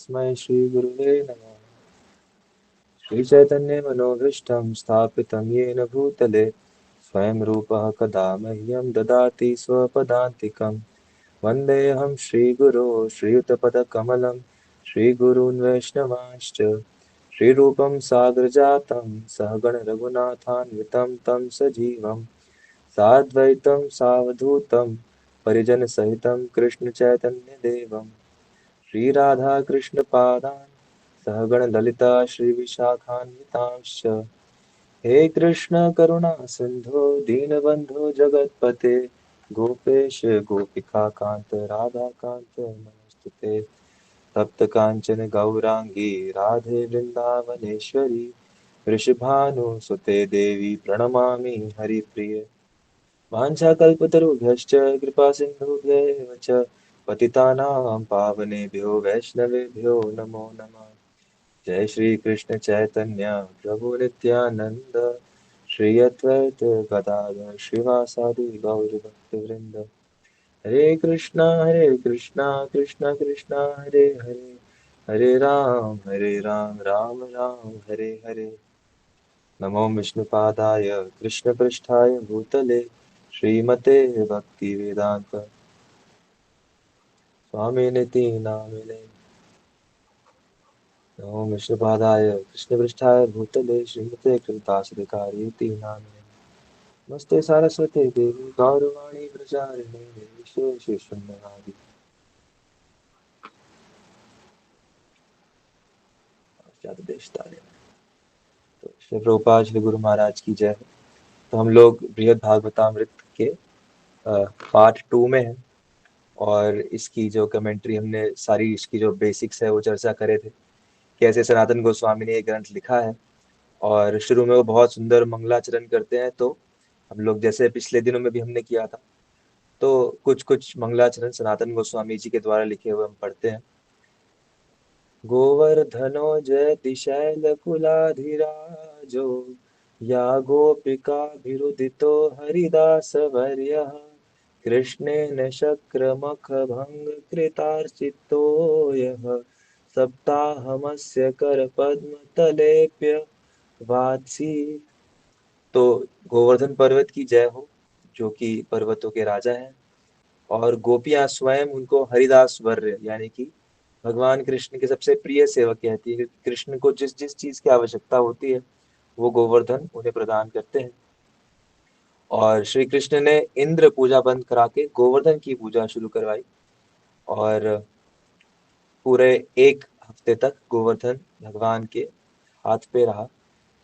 तस्मै श्रीगुरुवे नमः। श्रीचैतन्यमनोभीष्टं स्थापितं येन भूतले स्वयं रूपः कदा मह्यं ददाति स्वपदान्तिकं। वन्देऽहं श्रीगुरो श्रीयुतपदकमलं श्रीगुरून् वैष्णवांश्च श्रीरूपं साग्रजातं सहगण रघुनाथान्वितं तं सजीवं साद्वैतं सावधूतं परिजनसहितं कृष्णचैतन्यदेवं श्रीराधाकृष्णपादान् सहगण ललिता श्रीविशाखान्वितांश्च। हे कृष्ण करुणा सिंधो दीनबंधो जगतपते गोपेश गोपिका कांत राधा कांत नमोस्तुते। तप्त कांचन गौरांगी राधे वृंदावनेश्वरी वृषभानुसुते देवी प्रणमामि हरिप्रिये। वाञ्छाकल्पतरुभ्यश्च कृपासिन्धुभ्येव च पतितानां पावनेभ्यो वैष्णवेभ्यो नमो नमः। जय श्री कृष्ण चैतन्य प्रभु नित्यानंद श्री अद्वैत गदाधर श्रीवासादि गौर भक्तवृंद। हरे कृष्णा कृष्णा कृष्णा हरे हरे हरे राम राम राम हरे हरे। नमो विष्णुपादाय कृष्णपृष्ठाय भूतले श्रीमते भक्तिवेदांत स्वामिनिति नामिने। नमो विष्णुपादाय कृष्णपृष्ठाय भूतले श्रीमते कृताश्रिकारिति नामिने। नमस्ते सारस्वते देवी गौरवाणी प्रचारिणे विशेष शून्यवादी। देश तारे। तो श्री प्रभुपाद श्री गुरु महाराज की जय। तो हम लोग बृहद भागवतामृत के पार्ट 2 में हैं और इसकी जो कमेंट्री हमने सारी इसकी जो बेसिक्स है वो चर्चा करे थे, कैसे सनातन गोस्वामी ने ये ग्रंथ लिखा है। और शुरू में वो बहुत सुंदर मंगलाचरण करते हैं, तो हम लोग जैसे पिछले दिनों में भी हमने किया था, तो कुछ कुछ मंगलाचरण सनातन गोस्वामी जी के द्वारा लिखे हुए हम पढ़ते हैं। गोवर्धनो जयति शैलकुलाधिराजो या गोपिकाभिरुदितो हरिदासवर्यः कृष्णेन शक्रमखभङ्गकृतार्चितो यः सप्ताहमस्य करपद्मतलेप्य वात्सी। तो गोवर्धन पर्वत की जय हो, जो कि पर्वतों के राजा हैं, और गोपियां स्वयं उनको हरिदास वर्य यानी कि भगवान कृष्ण के सबसे प्रिय सेवक कहती है, क्योंकि कृष्ण को जिस जिस चीज की आवश्यकता होती है वो गोवर्धन उन्हें प्रदान करते हैं। और श्री कृष्ण ने इंद्र पूजा बंद करा के गोवर्धन की पूजा शुरू करवाई, और पूरे एक हफ्ते तक गोवर्धन भगवान के हाथ पे रहा।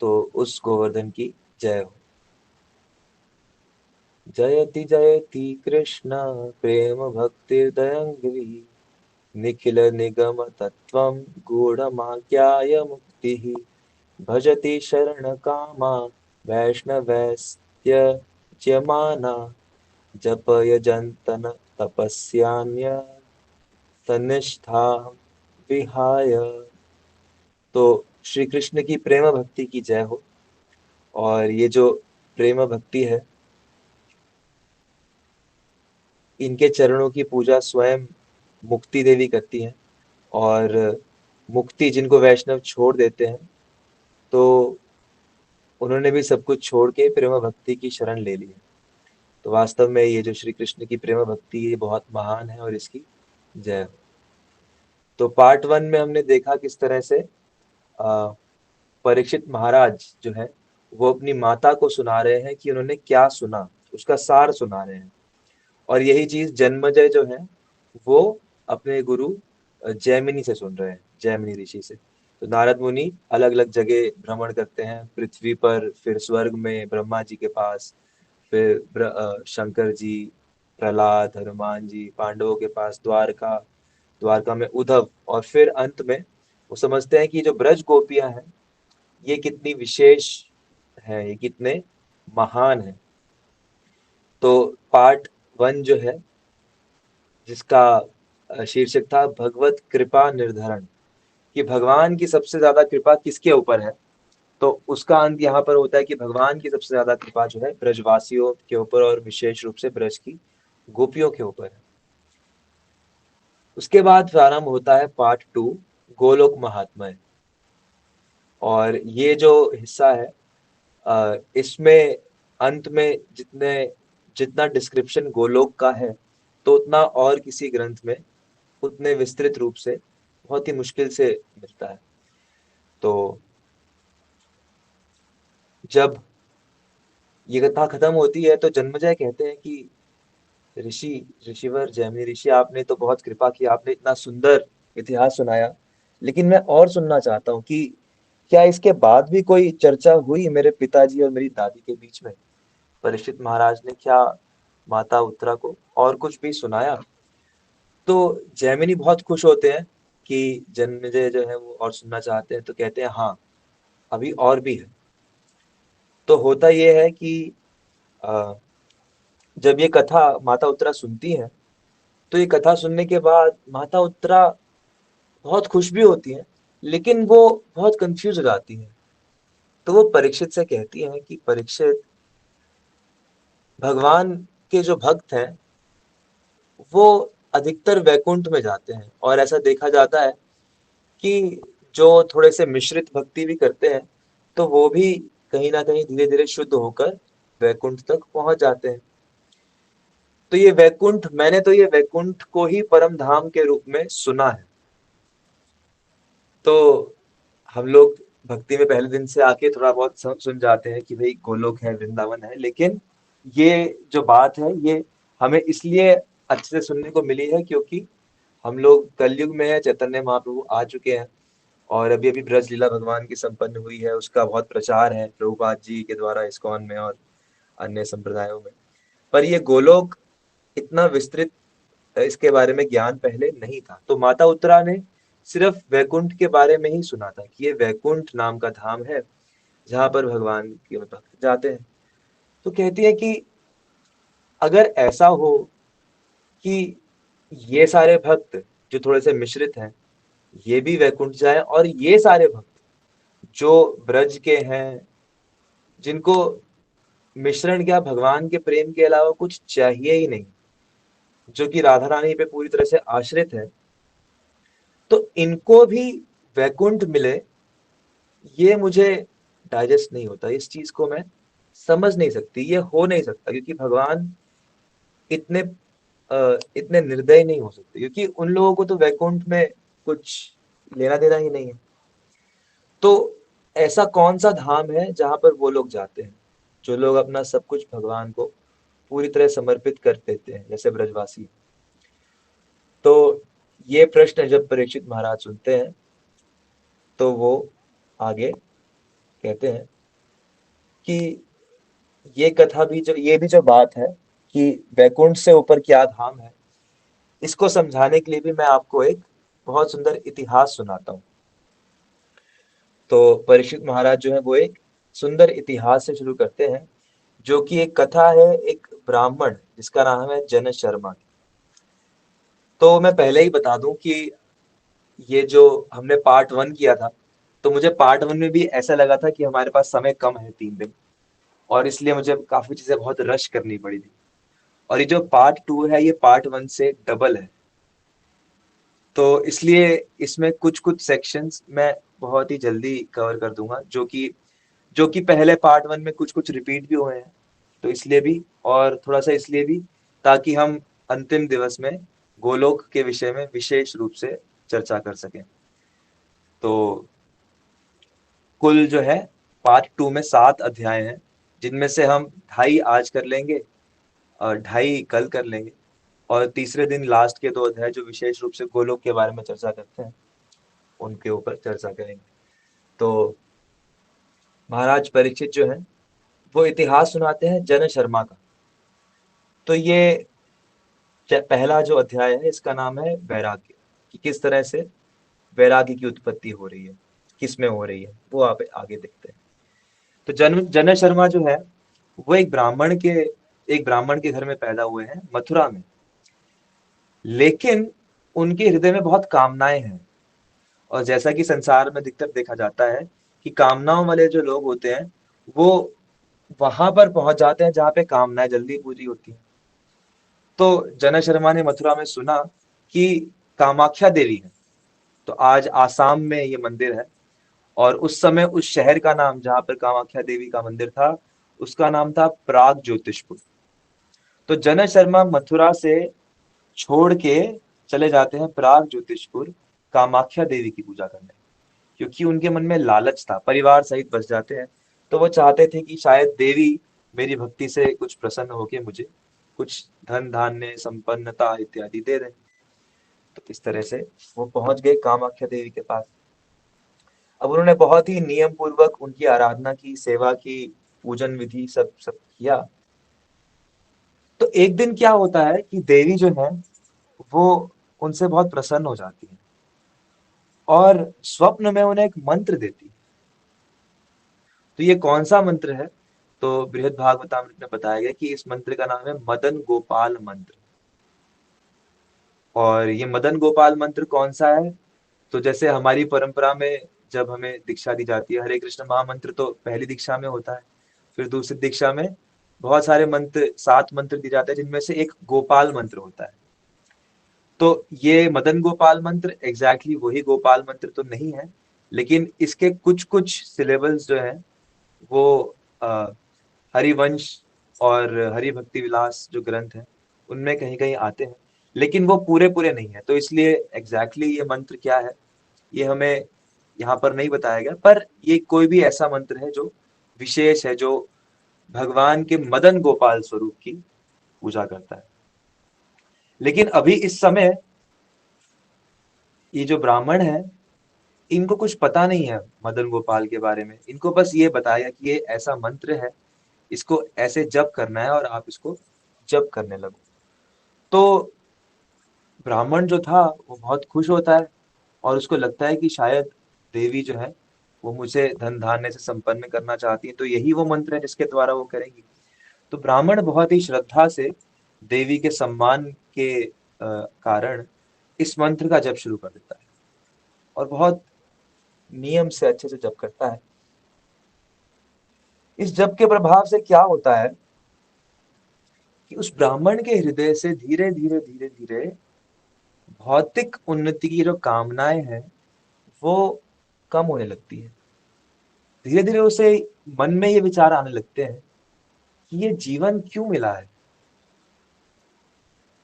तो उस गोवर्धन की जय हो। जयति जयति कृष्ण प्रेम भक्तिर्दयङ्घ्रि निखिल निगम तत्त्वं गूढमाज्ञाय मुक्तिः भजति शरणकामा वैष्णवैस्त्यज्यमाना जपयजन्तन तपस्यान्य तनिष्ठा विहाय। तो श्री कृष्ण की प्रेम भक्ति की जय हो। और ये जो प्रेम भक्ति है, इनके चरणों की पूजा स्वयं मुक्ति देवी करती हैं। और मुक्ति जिनको वैष्णव छोड़ देते हैं, तो उन्होंने भी सब कुछ छोड़ के प्रेम भक्ति की शरण ले ली है। तो वास्तव में ये जो श्री कृष्ण की प्रेम भक्ति ये बहुत महान है, और इसकी जय हो। तो पार्ट 1 में हमने देखा किस तरह से परीक्षित महाराज जो है वो अपनी माता को सुना रहे हैं कि उन्होंने क्या सुना, उसका सार सुना रहे हैं। और यही चीज जन्मजय जो है वो अपने गुरु जैमिनी से सुन रहे हैं, जैमिनी ऋषि से। तो नारद मुनि अलग अलग जगह भ्रमण करते हैं, पृथ्वी पर, फिर स्वर्ग में ब्रह्मा जी के पास, फिर शंकर जी, प्रहलाद, हनुमान जी, पांडवों के पास, द्वारका, द्वारका में उद्धव, और फिर अंत में वो समझते हैं कि जो ब्रज गोपियां हैं ये कितनी विशेष है, ये कितने महान है। तो पार्ट 1 जो है, जिसका शीर्षक था भगवत कृपा निर्धारण, कि भगवान की सबसे ज्यादा कृपा किसके ऊपर है। तो उसका अंत यहाँ पर होता है कि भगवान की सबसे ज्यादा कृपा जो है ब्रजवासियों के ऊपर, और विशेष रूप से ब्रज की गोपियों के ऊपर है। उसके बाद प्रारंभ होता है पार्ट 2, गोलोक महात्म्य। और ये जो हिस्सा है, इसमें अंत में जितना डिस्क्रिप्शन गोलोक का है, तो उतना और किसी ग्रंथ में उतने विस्तृत रूप से बहुत ही मुश्किल से मिलता है। तो जब ये कथा खत्म होती है तो जन्मेजय कहते हैं कि ऋषि ऋषिवर जैमिनी ऋषि, आपने तो बहुत कृपा की, आपने इतना सुंदर इतिहास सुनाया, लेकिन मैं और सुनना चाहता हूँ कि क्या इसके बाद भी कोई चर्चा हुई मेरे पिताजी और मेरी दादी के बीच में? परीक्षित महाराज ने क्या माता उत्तरा को और कुछ भी सुनाया? तो जैमिनी बहुत खुश होते हैं कि जन्मेजय जो है वो और सुनना चाहते हैं, तो कहते हैं हाँ, अभी और भी है। तो होता ये है कि अ, जब ये कथा माता उत्तरा सुनती हैं, तो ये कथा सुनने के बाद माता उत्तरा बहुत खुश भी होती हैं, लेकिन वो बहुत कंफ्यूज हो जाती हैं। तो वो परीक्षित से कहती हैं कि परीक्षित, भगवान के जो भक्त हैं वो अधिकतर वैकुंठ में जाते हैं, और ऐसा देखा जाता है कि जो थोड़े से मिश्रित भक्ति भी करते हैं, तो वो भी कहीं ना कहीं धीरे धीरे शुद्ध होकर वैकुंठ तक पहुंच जाते हैं। तो ये वैकुंठ, मैंने तो ये वैकुंठ को ही परम धाम के रूप में सुना है। तो हम लोग भक्ति में पहले दिन से आके थोड़ा बहुत सुन जाते हैं कि भाई गोलोक है, वृंदावन है, लेकिन ये जो बात है ये हमें इसलिए अच्छे से सुनने को मिली है क्योंकि हम लोग कलयुग में है, चैतन्य महाप्रभु आ चुके हैं, और अभी अभी ब्रज लीला भगवान की संपन्न हुई है, उसका बहुत प्रचार है प्रभुपाद जी के द्वारा इस्कॉन में और अन्य संप्रदायों में। पर ये गोलोक इतना विस्तृत, इसके बारे में ज्ञान पहले नहीं था। तो माता उत्तरा ने सिर्फ वैकुंठ के बारे में ही सुना था कि ये वैकुंठ नाम का धाम है जहां पर भगवान के भक्त जाते हैं। तो कहती है कि अगर ऐसा हो कि ये सारे भक्त जो थोड़े से मिश्रित हैं ये भी वैकुंठ जाए, और ये सारे भक्त जो ब्रज के हैं, जिनको मिश्रण क्या भगवान के प्रेम के अलावा कुछ चाहिए ही नहीं, जो कि राधा रानी पे पूरी तरह से आश्रित है, तो इनको भी वैकुंठ मिले, ये मुझे डाइजेस्ट नहीं होता, इस चीज को मैं समझ नहीं सकती, ये हो नहीं सकता, क्योंकि भगवान इतने इतने निर्दयी नहीं हो सकते, क्योंकि उन लोगों को तो वैकुंठ में कुछ लेना देना ही नहीं है। तो ऐसा कौन सा धाम है जहां पर वो लोग जाते हैं, जो लोग अपना सब कुछ भगवान को पूरी तरह समर्पित कर देते हैं, जैसे ब्रजवासी? तो ये प्रश्न जब परीक्षित महाराज सुनते हैं, तो वो आगे कहते हैं कि ये भी जो बात है कि वैकुंठ से ऊपर क्या धाम है, इसको समझाने के लिए भी मैं आपको एक बहुत सुंदर इतिहास सुनाता हूँ। तो परीक्षित महाराज जो है वो एक सुंदर इतिहास से शुरू करते हैं, जो कि एक कथा है एक ब्राह्मण जिसका नाम है जन शर्मा। तो मैं पहले ही बता दूं कि ये जो हमने पार्ट वन किया था, तो मुझे पार्ट वन में भी ऐसा लगा था कि हमारे पास समय कम है, 3 दिन, और इसलिए मुझे काफी चीजें बहुत रश करनी पड़ी थी। और ये जो पार्ट टू है ये पार्ट वन से डबल है, तो इसलिए इसमें कुछ कुछ सेक्शंस मैं बहुत ही जल्दी कवर कर दूंगा, जो कि पहले पार्ट वन में कुछ कुछ रिपीट भी हुए हैं, तो इसलिए भी, और थोड़ा सा इसलिए भी, ताकि हम अंतिम दिवस में गोलोक के विषय में विशेष रूप से चर्चा कर सकें। तो कुल जो है पार्ट टू में 7 अध्याय हैं, जिनमें से हम 2.5 आज कर लेंगे और 2.5 कल कर लेंगे, और तीसरे दिन लास्ट के 2 अध्याय जो विशेष रूप से गोलोक के बारे में चर्चा करते हैं, उनके ऊपर चर्चा करेंगे। तो महाराज परीक्षित जो है वो इतिहास सुनाते हैं जन शर्मा का। तो ये पहला जो अध्याय है इसका नाम है वैराग्य, कि किस तरह से वैराग्य की उत्पत्ति हो रही है, किस में हो रही है, वो आप आगे देखते हैं। तो जन शर्मा जो है वो एक ब्राह्मण के घर में पैदा हुए हैं मथुरा में, लेकिन उनके हृदय में बहुत कामनाएं हैं। और जैसा कि संसार में अधिकतर देखा जाता है कि कामनाओं वाले जो लोग होते हैं वो वहां पर पहुंच जाते हैं जहां पे कामनाएं जल्दी पूरी होती हैं। तो जनक शर्मा ने मथुरा में सुना कि कामाख्या देवी है, तो आज आसाम में ये मंदिर है। और उस समय उस शहर का नाम, जहां पर कामाख्या देवी का मंदिर था, उसका नाम था प्राग ज्योतिषपुर। तो जनक शर्मा मथुरा से छोड़ के चले जाते हैं प्राग ज्योतिषपुर कामाख्या देवी की पूजा करने, क्योंकि उनके मन में लालच था, परिवार सहित बस जाते हैं। तो वो चाहते थे कि शायद देवी मेरी भक्ति से कुछ प्रसन्न होकर मुझे कुछ धन धान्य संपन्नता इत्यादि दे दें। तो इस तरह से वो पहुंच गए कामाख्या देवी के पास। अब उन्होंने बहुत ही नियम पूर्वक उनकी आराधना की, सेवा की, पूजन विधि सब सब किया। तो एक दिन क्या होता है कि देवी जो है वो उनसे बहुत प्रसन्न हो जाती है और स्वप्न में उन्हें एक मंत्र देती है। तो ये कौन सा मंत्र है? तो बृहद भागवतामृत में बताया गया कि इस मंत्र का नाम है मदन गोपाल मंत्र। और ये मदन गोपाल मंत्र कौन सा है? तो जैसे हमारी परंपरा में जब हमें दीक्षा दी जाती है, हरे कृष्ण महामंत्र तो पहली दीक्षा में होता है। फिर दूसरी दीक्षा में बहुत सारे मंत्र, 7 मंत्र दिए जाते हैं, जिनमें से एक गोपाल मंत्र होता है। तो ये मदन गोपाल मंत्र एग्जैक्टली वही गोपाल मंत्र तो नहीं है, लेकिन इसके कुछ कुछ सिलेबल्स जो है वो हरिवंश और हरि भक्ति विलास जो ग्रंथ है उनमें कहीं कहीं आते हैं, लेकिन वो पूरे पूरे नहीं है। तो इसलिए एग्जैक्टली ये मंत्र क्या है ये हमें यहाँ पर नहीं बताया गया, पर ये कोई भी ऐसा मंत्र है जो विशेष है, जो भगवान के मदन गोपाल स्वरूप की पूजा करता है। लेकिन अभी इस समय ये जो ब्राह्मण है, इनको कुछ पता नहीं है मदन गोपाल के बारे में। इनको बस ये बताया कि ये ऐसा मंत्र है, इसको ऐसे जप करना है और आप इसको जप करने लगो। तो ब्राह्मण जो था वो बहुत खुश होता है और उसको लगता है कि शायद देवी जो है वो मुझे धन धान्य से संपन्न करना चाहती है, तो यही वो मंत्र है जिसके द्वारा वो करेंगी। तो ब्राह्मण बहुत ही श्रद्धा से देवी के सम्मान के कारण इस मंत्र का जप शुरू कर देता है और बहुत नियम से अच्छे से जप करता है। इस जप के प्रभाव से क्या होता है कि उस ब्राह्मण के हृदय से धीरे धीरे धीरे धीरे भौतिक उन्नति की जो कामनाएं हैं वो कम होने लगती है। धीरे धीरे उसे मन में ये विचार आने लगते हैं कि ये जीवन क्यों मिला है,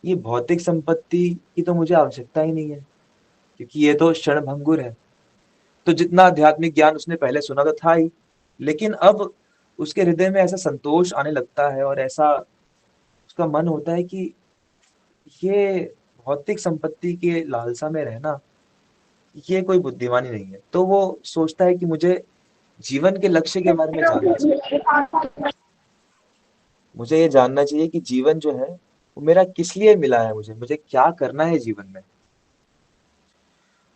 ये भौतिक संपत्ति की तो मुझे आवश्यकता ही नहीं है, क्योंकि ये तो क्षण भंगुर है। तो जितना आध्यात्मिक ज्ञान उसने पहले सुना तो था ही, लेकिन अब उसके हृदय में ऐसा संतोष आने लगता है और ऐसा उसका मन होता है कि ये भौतिक संपत्ति के लालसा में रहना ये कोई बुद्धिमानी नहीं है। तो वो सोचता है कि मुझे जीवन के लक्ष्य के बारे में जानना चाहिए। मुझे ये जानना चाहिए कि जीवन जो है वो मेरा किस लिए मिला है, मुझे मुझे क्या करना है जीवन में।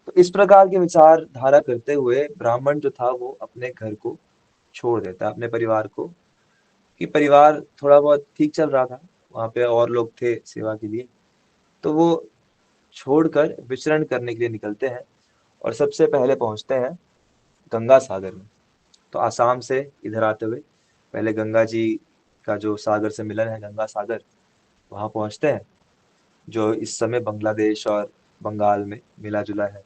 तो इस प्रकार के विचारधारा करते हुए ब्राह्मण जो था वो अपने घर को छोड़ देता है, अपने परिवार को, कि परिवार थोड़ा बहुत ठीक चल रहा था, वहां पे और लोग थे सेवा के लिए। तो वो छोड़कर विचरण करने के लिए निकलते हैं और सबसे पहले पहुंचते हैं गंगा सागर में। तो आसाम से इधर आते हुए पहले गंगा जी का जो सागर से मिलन है, गंगा सागर, वहां पहुंचते हैं, जो इस समय बांग्लादेश और बंगाल में मिला जुला है।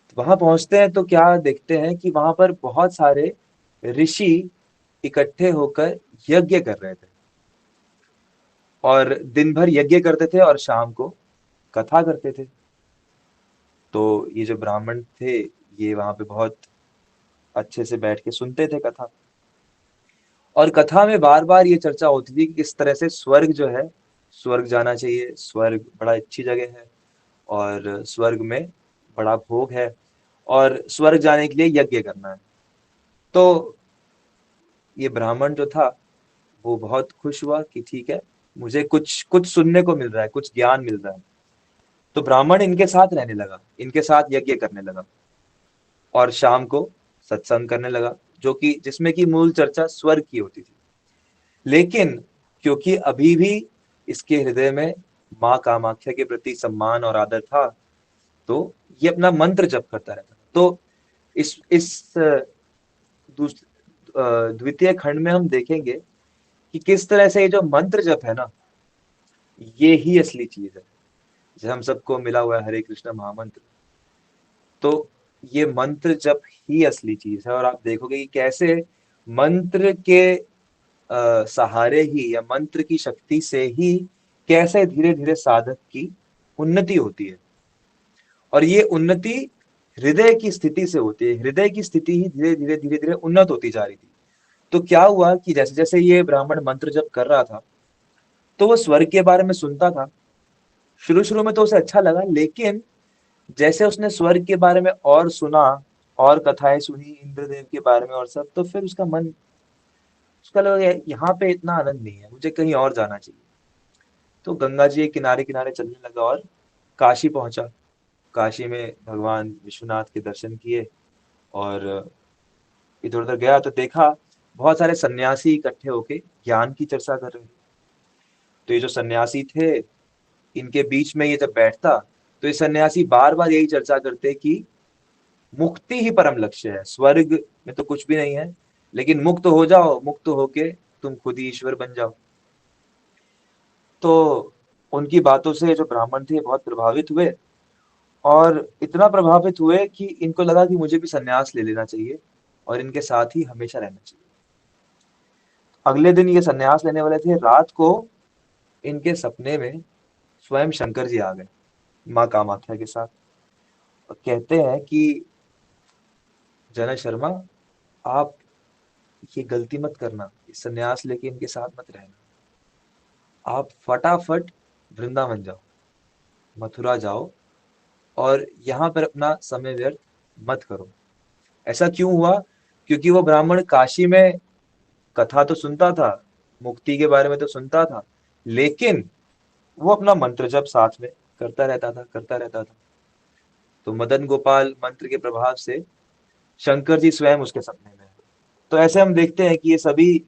तो वहां पहुंचते हैं तो क्या देखते हैं कि वहां पर बहुत सारे ऋषि इकट्ठे होकर यज्ञ कर रहे थे और दिन भर यज्ञ करते थे और शाम को कथा करते थे। तो ये जो ब्राह्मण थे ये वहां पे बहुत अच्छे से बैठ के सुनते थे कथा। और कथा में बार बार ये चर्चा होती थी कि किस तरह से स्वर्ग जो है, स्वर्ग जाना चाहिए, स्वर्ग बड़ा अच्छी जगह है और स्वर्ग में बड़ा भोग है और स्वर्ग जाने के लिए यज्ञ करना है। तो ये ब्राह्मण जो था वो बहुत खुश हुआ कि ठीक है, मुझे कुछ कुछ सुनने को मिल रहा है, कुछ ज्ञान मिल रहा है। तो ब्राह्मण इनके साथ रहने लगा, इनके साथ यज्ञ करने लगा और शाम को सत्संग करने लगा, जो कि जिसमें कि मूल चर्चा स्वर्ग की होती थी। लेकिन क्योंकि अभी भी इसके हृदय में माँ कामाख्या के प्रति सम्मान और आदर था, तो ये अपना मंत्र जप करता रहता। तो इस द्वितीय खंड में हम देखेंगे कि किस तरह से ये जो मंत्र जप है ना, ये ही असली चीज है। जैसे हम सबको मिला हुआ है हरे कृष्ण महामंत्र, तो ये मंत्र जप ही असली चीज है। और आप देखोगे कि कैसे मंत्र के सहारे ही या मंत्र की शक्ति से ही कैसे धीरे धीरे साधक की उन्नति होती है। और ये उन्नति हृदय की स्थिति से होती है। हृदय की स्थिति ही धीरे धीरे उन्नत होती जा रही थी। तो क्या हुआ कि जैसे जैसे ये ब्राह्मण मंत्र जप कर रहा था, तो वो स्वर्ग के बारे में सुनता था। शुरू शुरू में तो उसे अच्छा लगा, लेकिन जैसे उसने स्वर्ग के बारे में और सुना, और कथाएं सुनी इंद्रदेव के बारे में और सब, तो फिर उसका मन, उसका लगा यहाँ पे इतना आनंद नहीं है, मुझे कहीं और जाना चाहिए। तो गंगा जी के किनारे किनारे चलने लगा और काशी पहुंचा। काशी में भगवान विश्वनाथ के दर्शन किए, और इधर उधर गया तो देखा बहुत सारे सन्यासी इकट्ठे होके ज्ञान की चर्चा कर रहे थे। तो ये जो सन्यासी थे, इनके बीच में ये जब बैठता, तो ये सन्यासी बार बार यही चर्चा करते कि मुक्ति ही परम लक्ष्य है, स्वर्ग में तो कुछ भी नहीं है, लेकिन मुक्त हो जाओ, मुक्त होके तुम खुद ही ईश्वर बन जाओ। तो उनकी बातों से जो ब्राह्मण थे बहुत प्रभावित हुए, और इतना प्रभावित हुए कि इनको लगा कि मुझे भी सन्यास ले लेना चाहिए और इनके साथ ही हमेशा रहना चाहिए। अगले दिन ये सन्यास लेने वाले थे, रात को इनके सपने में स्वयं शंकर जी आ गए माँ कामाख्या के साथ, और कहते हैं कि जनक शर्मा, आप ये गलती मत करना, सन्यास लेके इनके साथ मत रहना, आप फटाफट वृंदावन जाओ, मथुरा जाओ, और यहाँ पर अपना समय व्यर्थ मत करो। ऐसा क्यों हुआ? क्योंकि वो ब्राह्मण काशी में कथा तो सुनता था, मुक्ति के बारे में तो सुनता था, लेकिन वो अपना मंत्र जप साथ में करता रहता था। तो मदन गोपाल मंत्र के प्रभाव से शंकर जी स्वयं उसके सपने में है। तो ऐसे हम देखते हैं कि ये सभी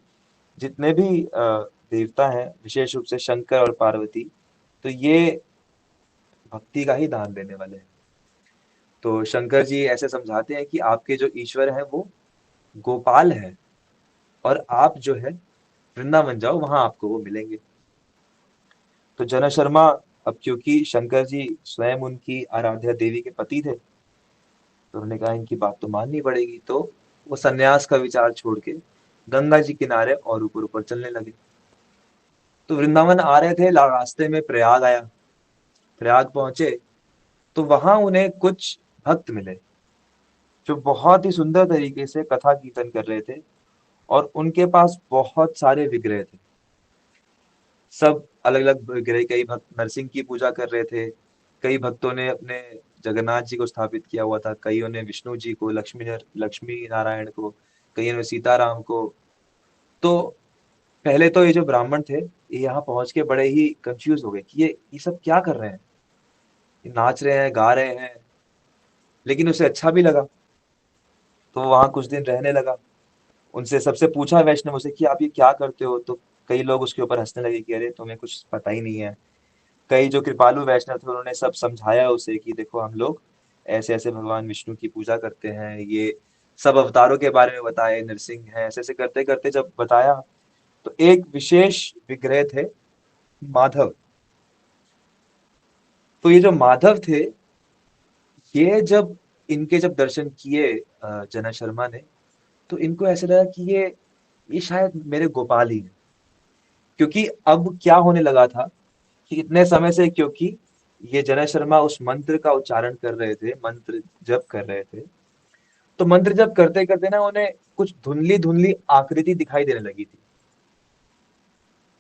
जितने भी देवता हैं, विशेष रूप से शंकर और पार्वती, तो ये भक्ति का ही दान देने वाले हैं। तो शंकर जी ऐसे समझाते हैं कि आपके जो ईश्वर है वो गोपाल है, और आप जो है वृंदावन जाओ, वहां आपको वो मिलेंगे। तो जना शर्मा, अब क्योंकि शंकर जी स्वयं उनकी आराध्या देवी के पति थे, तो उन्होंने कहा इनकी बात तो माननी पड़ेगी। तो वो सन्यास का विचार छोड़ के गंगा जी किनारे और ऊपर ऊपर चलने लगे। तो वृंदावन आ रहे थे, रास्ते में प्रयाग आया। प्रयाग पहुंचे तो वहां उन्हें कुछ भक्त मिले जो बहुत ही सुंदर तरीके से कथा कीर्तन कर रहे थे, और उनके पास बहुत सारे विग्रह थे। सब अलग अलग विग्रह, कई भक्त नरसिंह की पूजा कर रहे थे, कई भक्तों ने अपने जगन्नाथ जी को स्थापित किया हुआ था, कईयों ने विष्णु जी को, लक्ष्मी नारायण को, कईयों ने सीताराम को। तो पहले तो ये जो ब्राह्मण थे, ये यहाँ पहुंच के बड़े ही कंफ्यूज हो गए कि ये सब क्या कर रहे हैं, ये नाच रहे हैं, गा रहे हैं। लेकिन उसे अच्छा भी लगा, तो वो वहां कुछ दिन रहने लगा। उनसे सबसे पूछा वैष्णव से कि आप ये क्या करते हो, तो कई लोग उसके ऊपर हंसने लगे कि अरे तुम्हें कुछ पता ही नहीं है। कई जो कृपालु वैष्णव थे उन्होंने सब समझाया उसे कि देखो हम लोग ऐसे ऐसे भगवान विष्णु की पूजा करते हैं, ये सब अवतारों के बारे में बताए, नरसिंह है, ऐसे ऐसे करते करते जब बताया, तो एक विशेष विग्रह थे माधव। तो ये जो माधव थे, ये जब इनके जब दर्शन किए जना शर्मा ने, तो इनको ऐसे लगा कि ये शायद मेरे गोपाल ही हैं। क्योंकि अब क्या होने लगा था कि इतने समय से, क्योंकि ये जना शर्मा उस मंत्र का उच्चारण कर रहे थे, मंत्र जप कर रहे थे, तो मंत्र जप करते करते ना उन्हें कुछ धुंधली धुंधली आकृति दिखाई देने लगी थी।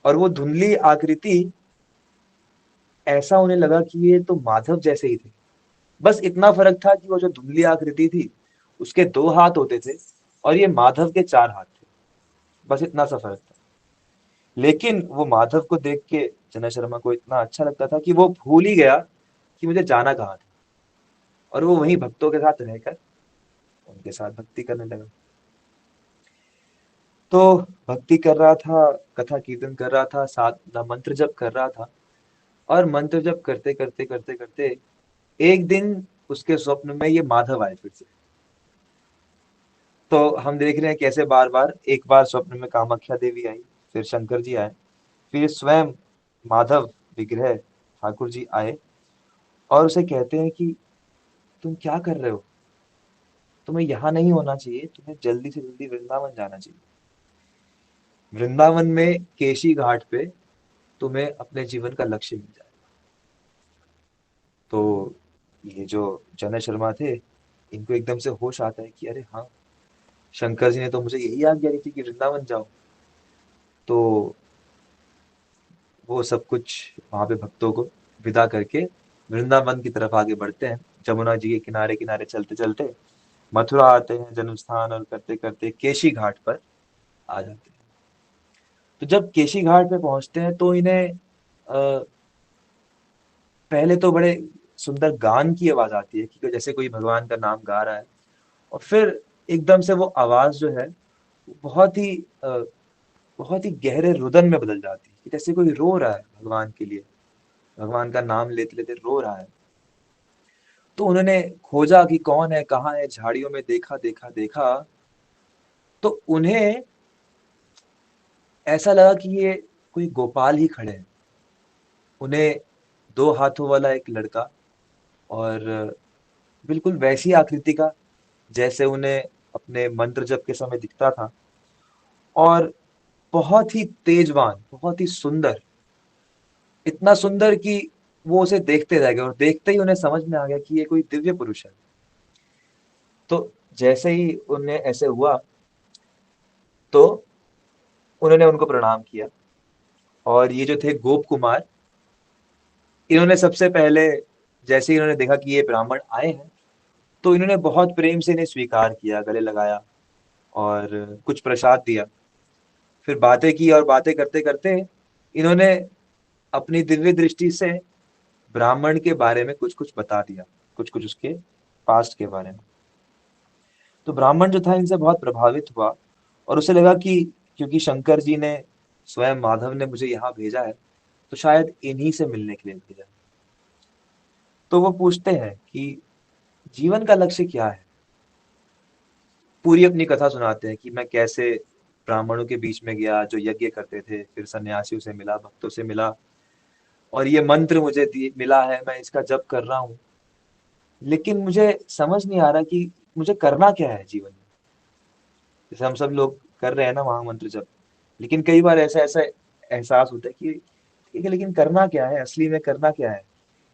और वो धुंधली आकृति, ऐसा उन्हें लगा कि ये तो माधव जैसे ही थे। बस इतना फर्क था कि वो जो धुंधली आकृति थी, उसके 2 हाथ होते थे, और ये माधव के 4 हाथ थे। बस इतना सा फर्क था। लेकिन वो माधव को देख के जना शर्मा को इतना अच्छा लगता था कि वो भूल ही गया कि मुझे जाना कहाँ था, और वो वहीं भक्तों के साथ रहकर उनके साथ भक्ति करने लगा। तो भक्ति कर रहा था, कथा कीर्तन कर रहा था, साथ ना मंत्र जप कर रहा था। और मंत्र जप करते करते करते करते एक दिन उसके स्वप्न में ये माधव आए फिर से। तो हम देख रहे हैं कैसे बार बार, एक बार स्वप्न में कामाख्या देवी आई, फिर शंकर जी आए, फिर स्वयं माधव विग्रह ठाकुर जी आए, और उसे कहते हैं कि तुम क्या कर रहे हो, तुम्हें यहाँ नहीं होना चाहिए, तुम्हें जल्दी से जल्दी वृंदावन जाना चाहिए। वृंदावन में केशी घाट पे तुम्हें अपने जीवन का लक्ष्य मिल जाए। तो ये जो जनक शर्मा थे, इनको एकदम से होश आता है कि अरे हाँ, शंकर जी ने तो मुझे यही आज्ञा दी थी कि वृंदावन जाओ। तो वो सब कुछ वहां पे भक्तों को विदा करके वृंदावन की तरफ आगे बढ़ते हैं। जमुना जी के किनारे किनारे चलते चलते मथुरा आते हैं जन्म स्थान, और करते करते केशी घाट पर आ जाते हैं। तो जब केशी घाट पे पहुंचते हैं तो इन्हें पहले तो बड़े सुंदर गान की आवाज आती है कि जैसे कोई भगवान का नाम गा रहा है, और फिर एकदम से वो आवाज जो है बहुत ही बहुत ही गहरे रुदन में बदल जाती है, कि जैसे कोई रो रहा है भगवान के लिए, भगवान का नाम लेते लेते रो रहा है। तो उन्होंने खोजा कि कौन है, कहाँ है, झाड़ियों में देखा देखा देखा, तो उन्हें ऐसा लगा कि ये कोई गोपाल ही खड़े हैं। उन्हें दो हाथों वाला एक लड़का, और बिल्कुल वैसी आकृति का जैसे उन्हें अपने मंत्र जप के समय दिखता था, और बहुत ही तेजवान, बहुत ही सुंदर, इतना सुंदर कि वो उसे देखते रह गए, और देखते ही उन्हें समझ में आ गया कि ये कोई दिव्य पुरुष है। तो जैसे ही उन्हें ऐसे हुआ, तो उन्होंने उनको प्रणाम किया। और ये जो थे गोप कुमार, इन्होंने सबसे पहले, जैसे ही इन्होंने देखा कि ये ब्राह्मण आए हैं, तो इन्होंने बहुत प्रेम से इन्हें स्वीकार किया, गले लगाया और कुछ प्रसाद दिया। फिर बातें की, और बातें करते करते इन्होंने अपनी दिव्य दृष्टि से ब्राह्मण के बारे में कुछ कुछ बता दिया, कुछ कुछ उसके पास्ट के बारे में। तो ब्राह्मण जो था इनसे बहुत प्रभावित हुआ, और उसे लगा कि क्योंकि शंकर जी ने, स्वयं माधव ने मुझे यहाँ भेजा है, तो शायद इन्हीं से मिलने के लिए भेजा है। तो वो पूछते हैं कि जीवन का लक्ष्य क्या है। पूरी अपनी कथा सुनाते हैं कि मैं कैसे ब्राह्मणों के बीच में गया जो यज्ञ करते थे, फिर सन्यासियों से मिला, भक्तों से मिला, और ये मंत्र मुझे मिला है, मैं इसका जप कर रहा हूँ। लेकिन मुझे समझ नहीं आ रहा कि मुझे करना क्या है जीवन में। जैसे हम सब लोग कर रहे हैं ना महामंत्र जप, लेकिन कई बार ऐसा ऐसा एहसास होता है कि ठीक है, लेकिन करना क्या है, असली में करना क्या है,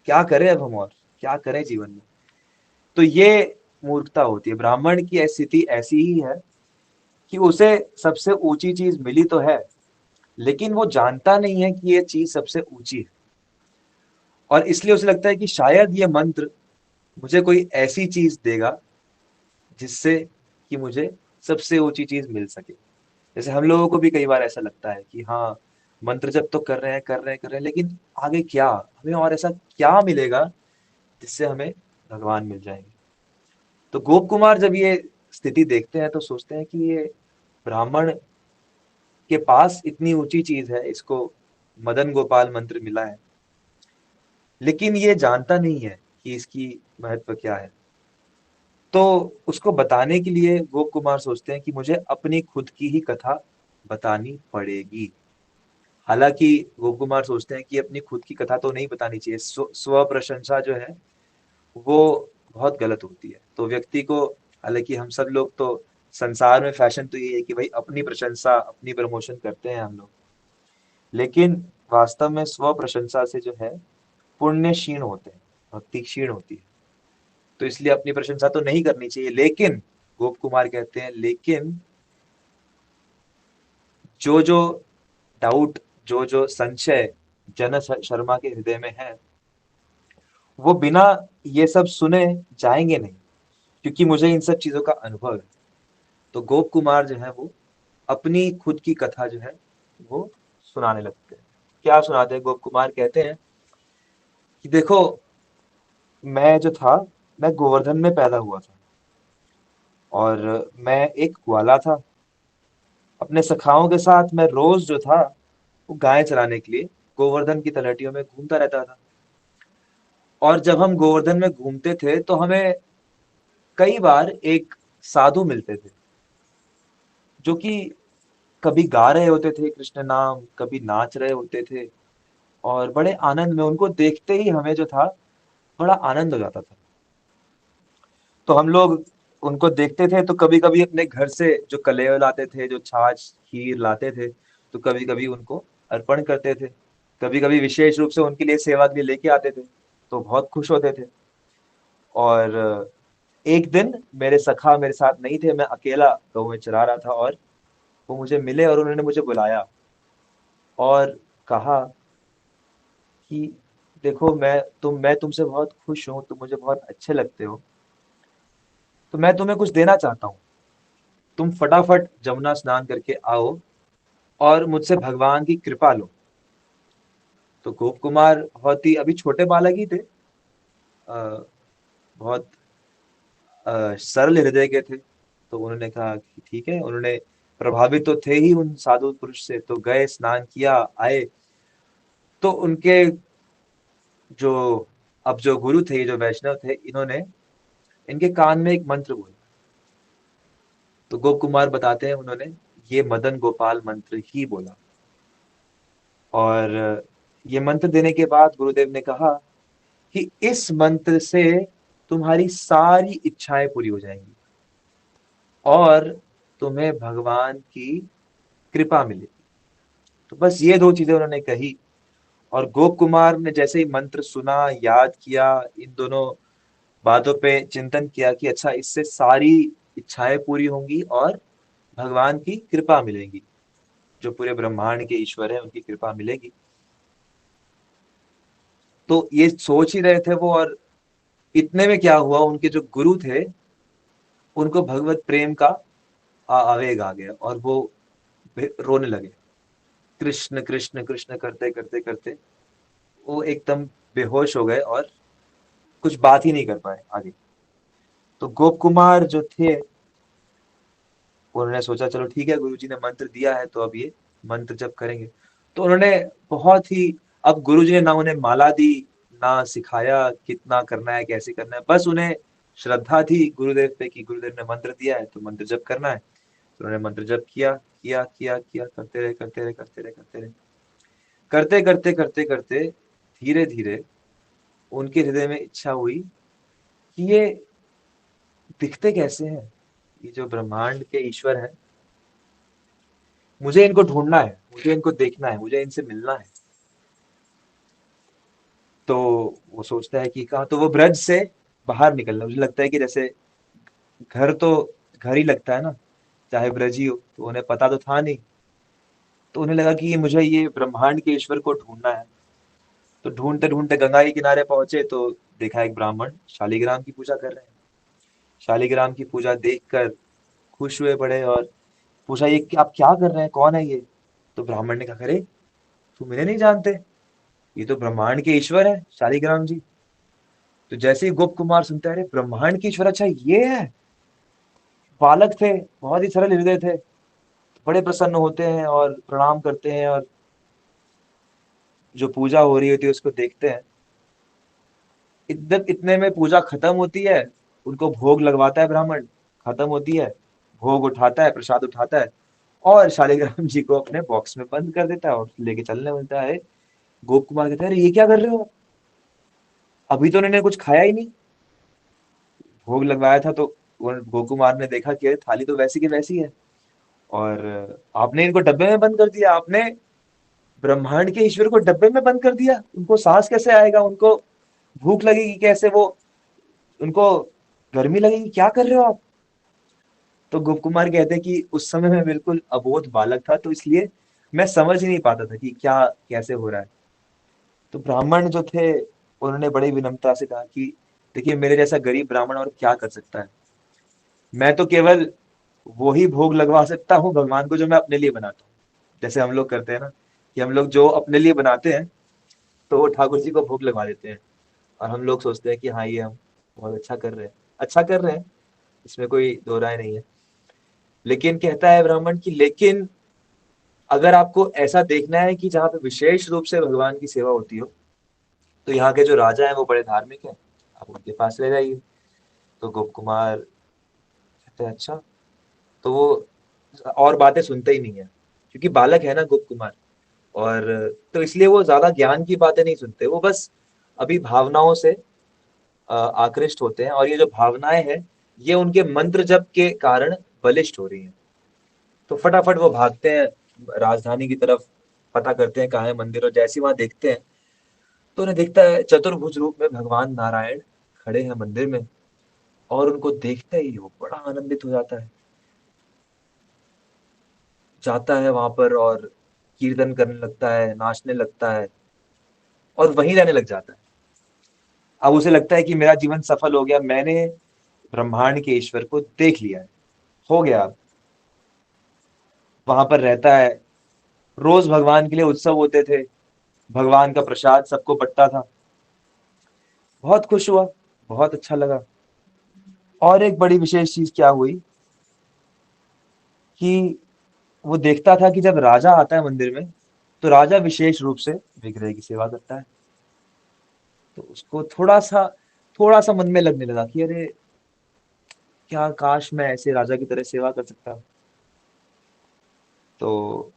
क्या करें अब हम, और क्या करें जीवन में। तो ये मूर्खता होती है। ब्राह्मण की स्थिति ऐसी ही है कि उसे सबसे ऊंची चीज मिली तो है, लेकिन वो जानता नहीं है कि ये चीज सबसे ऊंची है। और इसलिए उसे लगता है कि शायद ये मंत्र मुझे कोई ऐसी चीज देगा जिससे कि मुझे सबसे ऊंची चीज मिल सके। जैसे हम लोगों को भी कई बार ऐसा लगता है कि हाँ, मंत्र जप तो कर रहे हैं कर रहे हैं कर रहे हैं, लेकिन आगे क्या, हमें और ऐसा क्या मिलेगा जिससे हमें भगवान मिल जाएंगे। तो गोप कुमार जब ये स्थिति देखते हैं तो सोचते हैं कि ये ब्राह्मण के पास इतनी ऊंची चीज है, इसको मदन गोपाल मंत्र मिला है, लेकिन ये जानता नहीं है कि इसकी महत्व क्या है। तो उसको बताने के लिए गोप कुमार सोचते हैं कि मुझे अपनी खुद की ही कथा बतानी पड़ेगी। हालांकि गोप कुमार सोचते हैं कि अपनी खुद की कथा तो नहीं बतानी चाहिए, स्व प्रशंसा जो है वो बहुत गलत होती है। तो व्यक्ति को, हालांकि हम सब लोग तो, संसार में फैशन तो ये है कि भाई अपनी प्रशंसा, अपनी प्रमोशन करते हैं हम लोग, लेकिन वास्तव में स्व प्रशंसा से जो है पुण्य क्षीण होते हैं, भक्ति क्षीण होती है। तो इसलिए अपनी प्रशंसा तो नहीं करनी चाहिए। लेकिन गोप कुमार कहते हैं, लेकिन जो जो डाउट, जो जो संशय जनक शर्मा के हृदय में है, वो बिना ये सब सुने जाएंगे नहीं, क्योंकि मुझे इन सब चीजों का अनुभव है। तो गोप कुमार जो है वो अपनी खुद की कथा जो है वो सुनाने लगते हैं। क्या सुनाते हैं? गोप कुमार कहते हैं कि देखो, मैं जो था, मैं गोवर्धन में पैदा हुआ था, और मैं एक ग्वाला था। अपने सखाओं के साथ मैं रोज जो था वो गाय चराने के लिए गोवर्धन की तलहटियों में घूमता रहता था। और जब हम गोवर्धन में घूमते थे तो हमें कई बार एक साधु मिलते थे, जो कि कभी गा रहे होते थे कृष्ण नाम, कभी नाच रहे होते थे, और बड़े आनंद में, उनको देखते ही हमें जो था बड़ा आनंद हो जाता था। तो हम लोग उनको देखते थे तो कभी कभी अपने घर से जो कलेव लाते थे, जो छाछ खीर लाते थे, तो कभी कभी उनको अर्पण करते थे। कभी कभी विशेष रूप से उनके लिए सेवा के लिए लेके आते थे, तो बहुत खुश होते थे। और एक दिन मेरे सखा मेरे साथ नहीं थे, मैं अकेला गाँव में चला रहा था, और वो मुझे मिले और उन्होंने मुझे बुलाया और कहा कि देखो, मैं तुमसे बहुत खुश हूँ, तुम मुझे बहुत अच्छे लगते हो, तो मैं तुम्हें कुछ देना चाहता हूँ। तुम फटाफट जमुना स्नान करके आओ और मुझसे भगवान की कृपा लो। तो गोप कुमार बहुत ही अभी छोटे बालक ही थे, अ, बहुत सरल हृदय के थे। तो उन्होंने कहा कि ठीक है। उन्होंने प्रभावित तो थे ही उन साधु पुरुष से, तो गए, स्नान किया, आए। तो उनके जो अब जो गुरु थे, जो वैष्णव थे, इन्होंने इनके कान में एक मंत्र बोला। तो गोप कुमार बताते हैं, उन्होंने ये मदन गोपाल मंत्र ही बोला। और ये मंत्र देने के बाद गुरुदेव ने कहा कि इस मंत्र से तुम्हारी सारी इच्छाएं पूरी हो जाएंगी और तुम्हें भगवान की कृपा मिलेगी। तो बस ये दो चीजें उन्होंने कही, और गोप कुमार ने जैसे ही मंत्र सुना, याद किया, इन दोनों बातों पे चिंतन किया कि अच्छा, इससे सारी इच्छाएं पूरी होंगी और भगवान की कृपा मिलेगी, जो पूरे ब्रह्मांड के ईश्वर है उनकी कृपा मिलेगी। तो ये सोच ही रहे थे वो, और इतने में क्या हुआ, उनके जो गुरु थे उनको भगवत प्रेम का आवेग आ गया और वो रोने लगे। कृष्ण कृष्ण कृष्ण करते करते करते वो एकदम बेहोश हो गए और कुछ बात ही नहीं कर पाए आगे। तो गोप कुमार जो थे, उन्होंने सोचा चलो ठीक है, गुरुजी ने मंत्र दिया है तो अब ये मंत्र जप करेंगे। तो उन्होंने बहुत ही, अब गुरुजी ने ना उन्हें माला दी, ना सिखाया कितना करना है, कैसे करना है, बस उन्हें श्रद्धा थी गुरुदेव पे कि गुरुदेव ने मंत्र दिया है तो मंत्र जप करना है। तो उन्होंने मंत्र जप किया, किया किया किया, करते रहे करते रहे करते रहे करते रहे, करते करते करते करते धीरे धीरे उनके हृदय में इच्छा हुई कि ये दिखते कैसे हैं, ये जो ब्रह्मांड के ईश्वर हैं, मुझे इनको ढूंढना है, मुझे इनको देखना है, मुझे इनसे मिलना है। तो वो सोचता है कि कहा, तो वो ब्रज से बाहर निकलना, मुझे लगता है कि जैसे घर तो घर ही लगता है ना, चाहे ब्रज ही हो, तो उन्हें पता तो था नहीं। तो उन्हें लगा कि मुझे ये ब्रह्मांड के ईश्वर को ढूंढना है। तो ढूंढते ढूंढते गंगा के किनारे पहुंचे तो देखा एक ब्राह्मण शालिग्राम की पूजा कर रहे हैं। शालिग्राम की पूजा देखकर खुश हुए बड़े, और पूछा ये आप क्या कर रहे हैं, कौन है ये? तो ब्राह्मण ने कहा, अरे तुम इन्हें नहीं जानते, ये तो ब्रह्मांड के ईश्वर है, शालिग्राम जी। तो जैसे ही गोप कुमार सुनते हैं, अरे ब्रह्मांड की ईश्वर, अच्छा ये है। बालक थे, बहुत ही सरल हृदय थे, बड़े प्रसन्न होते हैं और प्रणाम करते हैं, और जो पूजा हो रही होती है उसको देखते हैं। इतने में पूजा खत्म होती है, उनको भोग लगवाता है ब्राह्मण, खत्म होती है, भोग उठाता है, प्रसाद उठाता है, और शालिग्राम जी को अपने बॉक्स में बंद कर देता है और लेके चलने बोलता है। गोप कुमार कहते हैं, अरे ये क्या कर रहे हो, अभी तो उन्होंने कुछ खाया ही नहीं, भोग लगवाया था। तो गोप कुमार ने देखा कि अरे थाली तो वैसी की वैसी है, और आपने इनको डब्बे में बंद कर दिया, आपने ब्रह्मांड के ईश्वर को डब्बे में बंद कर दिया, उनको सांस कैसे आएगा, उनको भूख लगेगी कैसे, वो उनको गर्मी लगेगी, क्या कर रहे हो आप? तो गोप कुमार कहते हैं कि उस समय मैं बिल्कुल अबोध बालक था, तो इसलिए मैं समझ ही नहीं पाता था कि क्या कैसे हो रहा है। तो ब्राह्मण जो थे उन्होंने बड़ी विनम्रता से कहा कि देखिए, मेरे जैसा गरीब ब्राह्मण और क्या कर सकता है, मैं तो केवल वो ही भोग लगवा सकता हूँ भगवान को जो मैं अपने लिए बनाता हूँ। जैसे हम लोग करते हैं ना, कि हम लोग जो अपने लिए बनाते हैं तो वो ठाकुर जी को भोग लगवा देते हैं, और हम लोग सोचते हैं कि हाँ, ये हम बहुत अच्छा कर रहे हैं, अच्छा कर रहे हैं, इसमें कोई दो राय नहीं है। लेकिन कहता है ब्राह्मण की, लेकिन अगर आपको ऐसा देखना है कि जहाँ पे विशेष रूप से भगवान की सेवा होती हो, तो यहाँ के जो राजा हैं वो बड़े धार्मिक हैं, आप उनके पास ले जाइए। तो गोप कुमार कहते हैं अच्छा। तो वो और बातें सुनते ही नहीं है, क्योंकि बालक है ना गोप कुमार, और तो इसलिए वो ज्यादा ज्ञान की बातें नहीं सुनते, वो बस अभी भावनाओं से आकृष्ट होते हैं, और ये जो भावनाएं हैं ये उनके मंत्र जप के कारण बलिष्ठ हो रही हैं। तो फटाफट वो भागते हैं राजधानी की तरफ, पता करते हैं कहाँ है मंदिर, और जैसे ही वहां देखते हैं तो उन्हें दिखता है चतुर्भुज रूप में भगवान नारायण खड़े हैं मंदिर में। और उनको देखते ही वो बड़ा आनंदित हो जाता है, जाता है वहां पर और कीर्तन करने लगता है, नाचने लगता है, और वहीं रहने लग जाता है। अब उसे लगता है कि मेरा जीवन सफल हो गया, मैंने ब्रह्मांड के ईश्वर को देख लिया है, हो गया। अब वहां पर रहता है, रोज भगवान के लिए उत्सव होते थे, भगवान का प्रसाद सबको बंटता था, बहुत खुश हुआ, बहुत अच्छा लगा। और एक बड़ी विशेष चीज क्या हुई कि वो देखता था कि जब राजा आता है मंदिर में तो राजा विशेष रूप से विग्रह की सेवा करता है। तो उसको थोड़ा सा मन में लगने लगा कि अरे, क्या काश मैं ऐसे राजा की तरह सेवा कर सकता। तो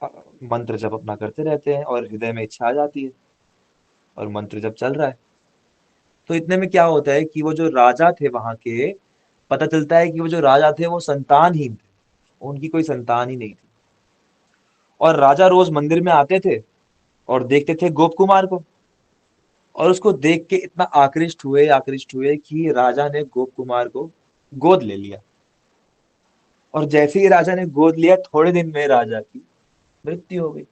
अ, मंत्र जप अपना करते रहते हैं और हृदय में इच्छा आ जाती है, और मंत्र जप चल रहा है। तो इतने में क्या होता है कि वो जो राजा थे वहां के, पता चलता है कि वो जो राजा थे वो संतानहीन थे, उनकी कोई संतान ही नहीं थी। और राजा रोज मंदिर में आते थे और देखते थे गोप कुमार को, और उसको देख के इतना आकृष्ट हुए कि राजा ने गोप कुमार को गोद ले लिया। और जैसे ही राजा ने गोद लिया, थोड़े दिन में राजा की मृत्यु हो गई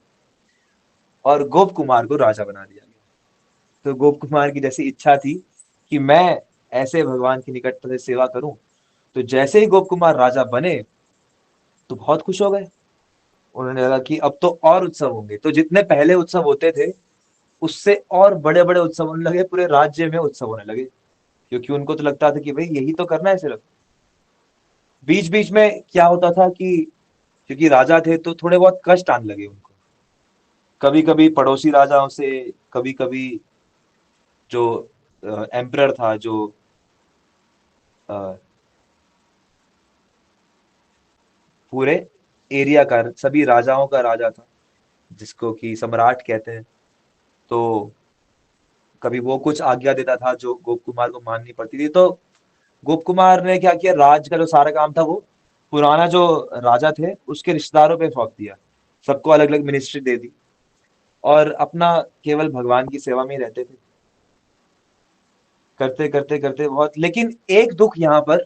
और गोप कुमार को राजा बना दिया गया। तो गोप कुमार की जैसी इच्छा थी कि मैं ऐसे भगवान की निकटता से सेवा करूं, तो जैसे ही गोप कुमार राजा बने तो बहुत खुश हो गए। उन्होंने लगा कि अब तो और उत्सव होंगे, तो जितने पहले उत्सव होते थे उससे और बड़े बड़े उत्सव होने लगे, पूरे राज्य में उत्सव होने लगे। क्योंकि उनको तो लगता था कि भाई यही तो करना है सिर्फ। बीच बीच में क्या होता था कि क्योंकि राजा थे तो थोड़े बहुत कष्ट आने लगे उनको, कभी कभी पड़ोसी राजाओं से, कभी कभी जो एम्परर था, जो अ, पूरे एरिया का, सभी राजाओं का राजा था, जिसको कि सम्राट कहते हैं। तो कभी वो कुछ आज्ञा देता था जो गोप कुमार को माननी पड़ती थी। तो गोप कुमार ने क्या किया, राज का जो सारा काम था वो पुराना जो राजा थे उसके रिश्तेदारों पे सौंप दिया, सबको अलग अलग मिनिस्ट्री दे दी, और अपना केवल भगवान की सेवा में ही रहते थे, करते करते करते बहुत। लेकिन एक दुख यहाँ पर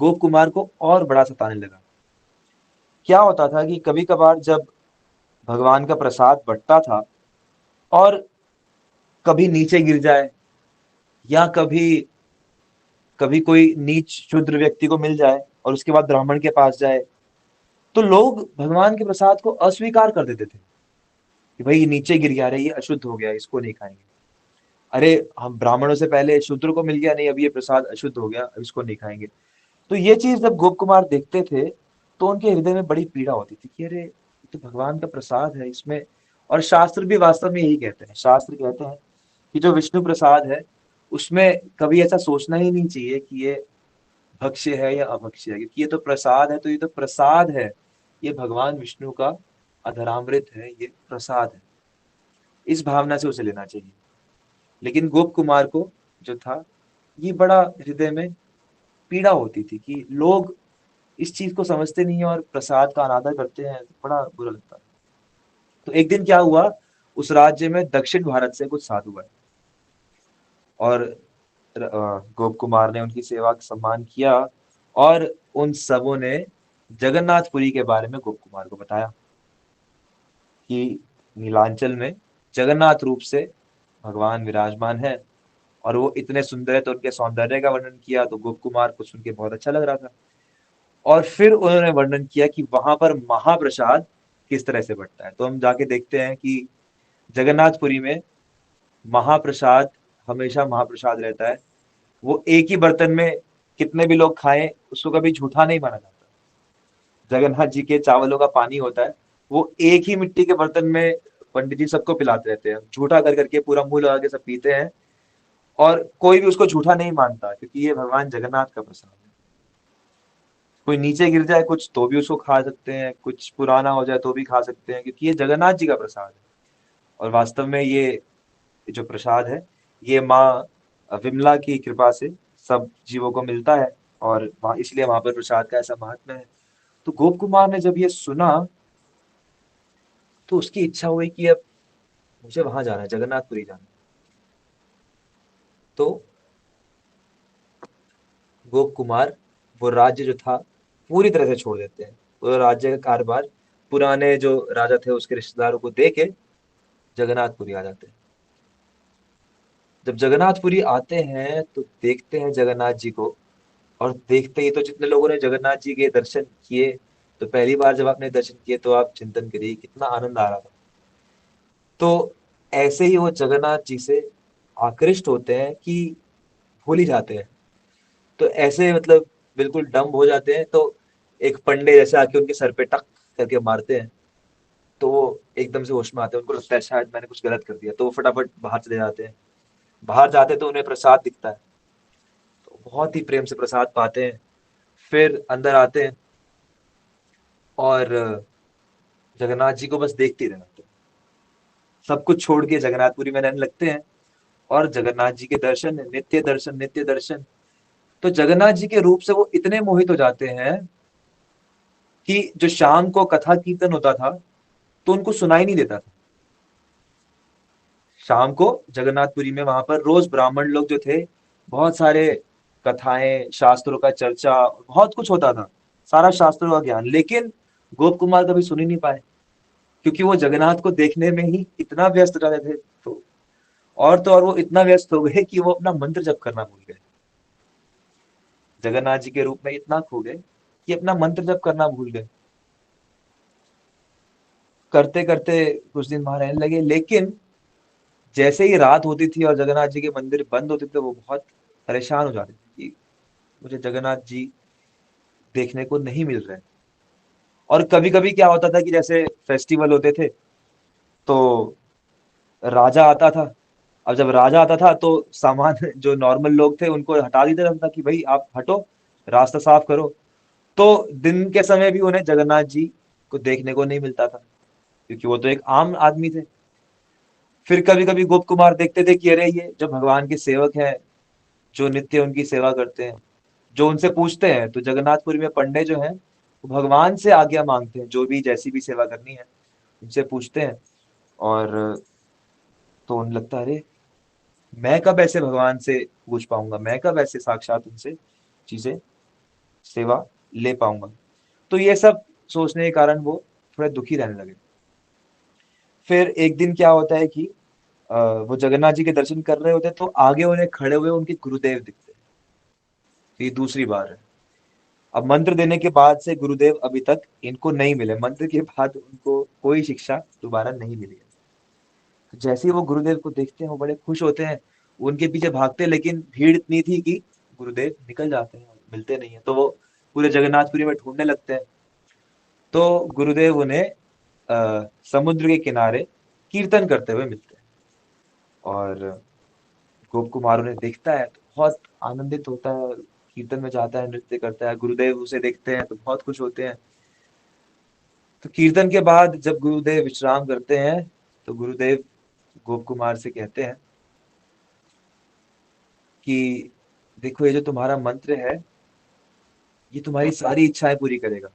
गोप कुमार को और बड़ा सताने लगा। क्या होता था कि कभी कभार जब भगवान का प्रसाद बंटता था और कभी नीचे गिर जाए, या कभी कभी कोई नीच शूद्र व्यक्ति को मिल जाए और उसके बाद ब्राह्मण के पास जाए, तो लोग भगवान के प्रसाद को अस्वीकार कर देते थे कि भाई ये नीचे गिर गया, अरे ये अशुद्ध हो गया, इसको नहीं खाएंगे। अरे, हम ब्राह्मणों से पहले शूद्र को मिल गया, नहीं अब ये प्रसाद अशुद्ध हो गया, अब इसको नहीं खाएंगे। तो ये चीज जब गोप कुमार देखते थे तो उनके हृदय में बड़ी पीड़ा होती थी कि अरे, ये तो भगवान का प्रसाद है इसमें। और शास्त्र भी वास्तव में यही कहते हैं, शास्त्र कहते हैं कि जो विष्णु प्रसाद है उसमें कभी ऐसा सोचना ही नहीं चाहिए कि ये भक्ष्य है या अभक्ष्य है, क्योंकि ये तो प्रसाद है, तो ये तो प्रसाद है, ये भगवान विष्णु का अधरामृत है, ये प्रसाद है, इस भावना से उसे लेना चाहिए। लेकिन गोप कुमार को जो था, ये बड़ा हृदय में पीड़ा होती थी कि लोग इस चीज को समझते नहीं है और प्रसाद का अनादर करते हैं, बड़ा बुरा लगता है। तो एक दिन क्या हुआ, उस राज्य में दक्षिण भारत से कुछ साधु आए, और गोप कुमार ने उनकी सेवा का सम्मान किया, और उन सबों ने जगन्नाथपुरी के बारे में गोप कुमार को बताया कि नीलांचल में जगन्नाथ रूप से भगवान विराजमान है, और वो इतने सुंदर है। तो उनके सौंदर्य का वर्णन किया, तो गोप कुमार को सुन के बहुत अच्छा लग रहा था। और फिर उन्होंने वर्णन किया कि वहां पर महाप्रसाद किस तरह से बंटता है। तो हम जाके देखते हैं कि जगन्नाथपुरी में महाप्रसाद, हमेशा महाप्रसाद रहता है। वो एक ही बर्तन में कितने भी लोग खाएं, उसको कभी झूठा नहीं माना जाता। जगन्नाथ जी के चावलों का पानी होता है, वो एक ही मिट्टी के बर्तन में पंडित जी सबको पिलाते रहते हैं, झूठा कर करके पूरा मुंह लगा के सब पीते हैं। और कोई भी उसको झूठा नहीं मानता, क्योंकि ये भगवान जगन्नाथ का प्रसाद है। कोई नीचे गिर जाए कुछ तो भी उसको खा सकते हैं, कुछ पुराना हो जाए तो भी खा सकते हैं, क्योंकि ये जगन्नाथ जी का प्रसाद है। और वास्तव में ये जो प्रसाद है, ये माँ विमला की कृपा से सब जीवों को मिलता है, और वहाँ इसलिए वहां पर प्रसाद का ऐसा महात्म्य है। तो गोप कुमार ने जब ये सुना तो उसकी इच्छा हुई कि अब मुझे वहां जाना है, जगन्नाथपुरी जाना है। तो गोप कुमार वो राज्य जो था पूरी तरह से छोड़ देते हैं। वो राज्य का कारभार पुराने जो राजा थे उसके रिश्तेदारों को दे के जगन्नाथपुरी आ जाते हैं। जब जगन्नाथपुरी आते हैं तो देखते हैं जगन्नाथ जी को, और देखते ही तो जितने लोगों ने जगन्नाथ जी के दर्शन किए, तो पहली बार जब आपने दर्शन किए तो आप चिंतन करिए कितना आनंद आ रहा था। तो ऐसे ही वो जगन्नाथ जी से आकृष्ट होते हैं कि भूल ही जाते हैं। तो ऐसे मतलब बिल्कुल डम्ब हो जाते हैं। तो एक पंडे जैसे आके उनके सर पे टक करके मारते हैं, तो वो एकदम से होश में आते हैं। उनको लगता है शायद मैंने कुछ गलत कर दिया, तो वो फटाफट बाहर चले जाते हैं। बाहर जाते तो उन्हें प्रसाद दिखता है, तो बहुत ही प्रेम से प्रसाद पाते हैं। फिर अंदर आते हैं और जगन्नाथ जी को बस देखते ही रहते हैं। सब कुछ छोड़ के जगन्नाथपुरी में रहने लगते हैं, और जगन्नाथ जी के दर्शन, नित्य दर्शन, नित्य दर्शन। तो जगन्नाथ जी के रूप से वो इतने मोहित हो जाते हैं कि जो शाम को कथा कीर्तन होता था तो उनको सुनाई नहीं देता था। शाम को जगन्नाथपुरी में वहां पर रोज ब्राह्मण लोग जो थे, बहुत सारे कथाएं, शास्त्रों का चर्चा, बहुत कुछ होता था, सारा शास्त्रों का ज्ञान, लेकिन गोप कुमार कभी सुन ही नहीं पाए, क्योंकि वो जगन्नाथ को देखने में ही इतना व्यस्त रहते थे। तो और वो इतना व्यस्त हो गए कि वो अपना मंत्र जप करना भूल गए। जगन्नाथ जी के रूप में इतना खो गए कि अपना मंत्र जप करना भूल गए। करते करते कुछ दिन वहां रहने लगे, लेकिन जैसे ही रात होती थी और जगन्नाथ जी के मंदिर बंद होते थे, वो बहुत परेशान हो जाते थे कि मुझे जगन्नाथ जी देखने को नहीं मिल रहे। और कभी कभी क्या होता था कि जैसे फेस्टिवल होते थे तो राजा आता था। अब जब राजा आता था तो सामान्य जो नॉर्मल लोग थे उनको हटा दिया जाता था कि भाई आप हटो, रास्ता साफ करो। तो दिन के समय भी उन्हें जगन्नाथ जी को देखने को नहीं मिलता था, क्योंकि वो तो एक आम आदमी थे। फिर कभी कभी गोप कुमार देखते थे कि अरे ये जो भगवान के सेवक हैं, जो नित्य उनकी सेवा करते हैं, जो उनसे पूछते हैं, तो जगन्नाथपुरी में पंडे जो हैं वो भगवान से आज्ञा मांगते हैं, जो भी जैसी भी सेवा करनी है उनसे पूछते हैं। और तो उन्हें लगता है अरे मैं कब ऐसे भगवान से पूछ पाऊंगा, मैं कब ऐसे साक्षात उनसे चीजें, सेवा ले पाऊंगा। तो ये सब सोचने के कारण वो थोड़े दुखी रहने लगे। फिर एक दिन क्या होता है कि वो जगन्नाथ जी के दर्शन कर रहे होते, तो आगे उन्हें खड़े हुए उनके गुरुदेव दिखते हैं। तो ये दूसरी बार है। अब मंत्र देने के बाद से गुरुदेव अभी तक इनको नहीं मिले, मंत्र के बाद उनको कोई शिक्षा दोबारा नहीं मिली है। तो जैसे ही वो गुरुदेव को देखते हैं वो बड़े खुश होते हैं, उनके पीछे भागते हैं, लेकिन भीड़ इतनी थी कि गुरुदेव निकल जाते हैं, मिलते नहीं है। तो वो पूरे जगन्नाथपुरी में ढूंढने लगते हैं। तो गुरुदेव उन्हें समुद्र के किनारे कीर्तन करते हुए मिलते हैं। और गोप कुमार उन्हें देखता है तो बहुत आनंदित होता है, और कीर्तन में जाता है, नृत्य करता है। गुरुदेव उसे देखते हैं तो बहुत खुश होते हैं। तो कीर्तन के बाद जब गुरुदेव विश्राम करते हैं, तो गुरुदेव गोप कुमार से कहते हैं कि देखो ये जो तुम्हारा मंत्र है, ये तुम्हारी सारी इच्छाएं पूरी करेगा,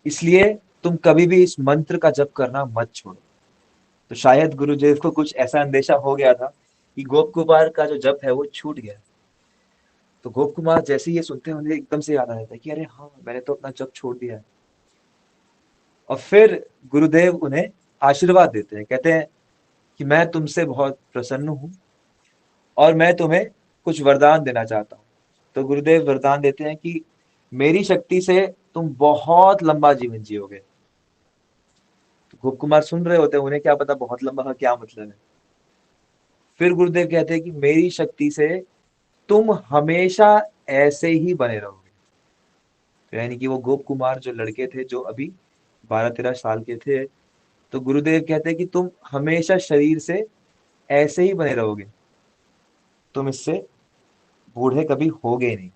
इसलिए तुम कभी भी इस मंत्र का जप करना मत छोड़ो। तो शायद गुरुदेव को कुछ ऐसा अंदेशा हो गया था कि गोप कुमार का जो जप है वो छूट गया। तो गोप कुमार जैसे ही ये सुनते हैं उन्हें एकदम से याद आ जाता है कि अरे हाँ, मैंने तो अपना जप छोड़ दिया है। और फिर गुरुदेव उन्हें आशीर्वाद देते हैं, कहते हैं कि मैं तुमसे बहुत प्रसन्न हूँ और मैं तुम्हें कुछ वरदान देना चाहता हूँ। तो गुरुदेव वरदान देते हैं कि मेरी शक्ति से तुम बहुत लंबा जीवन जियोगे। तो गोप कुमार सुन रहे होते हैं, उन्हें क्या पता बहुत लंबा का क्या मतलब है। फिर गुरुदेव कहते हैं कि मेरी शक्ति से तुम हमेशा ऐसे ही बने रहोगे। तो यानी कि वो गोप कुमार जो लड़के थे, जो अभी 12-13 साल के थे, तो गुरुदेव कहते हैं कि तुम हमेशा शरीर से ऐसे ही बने रहोगे, तुम इससे बूढ़े कभी होगे नहीं।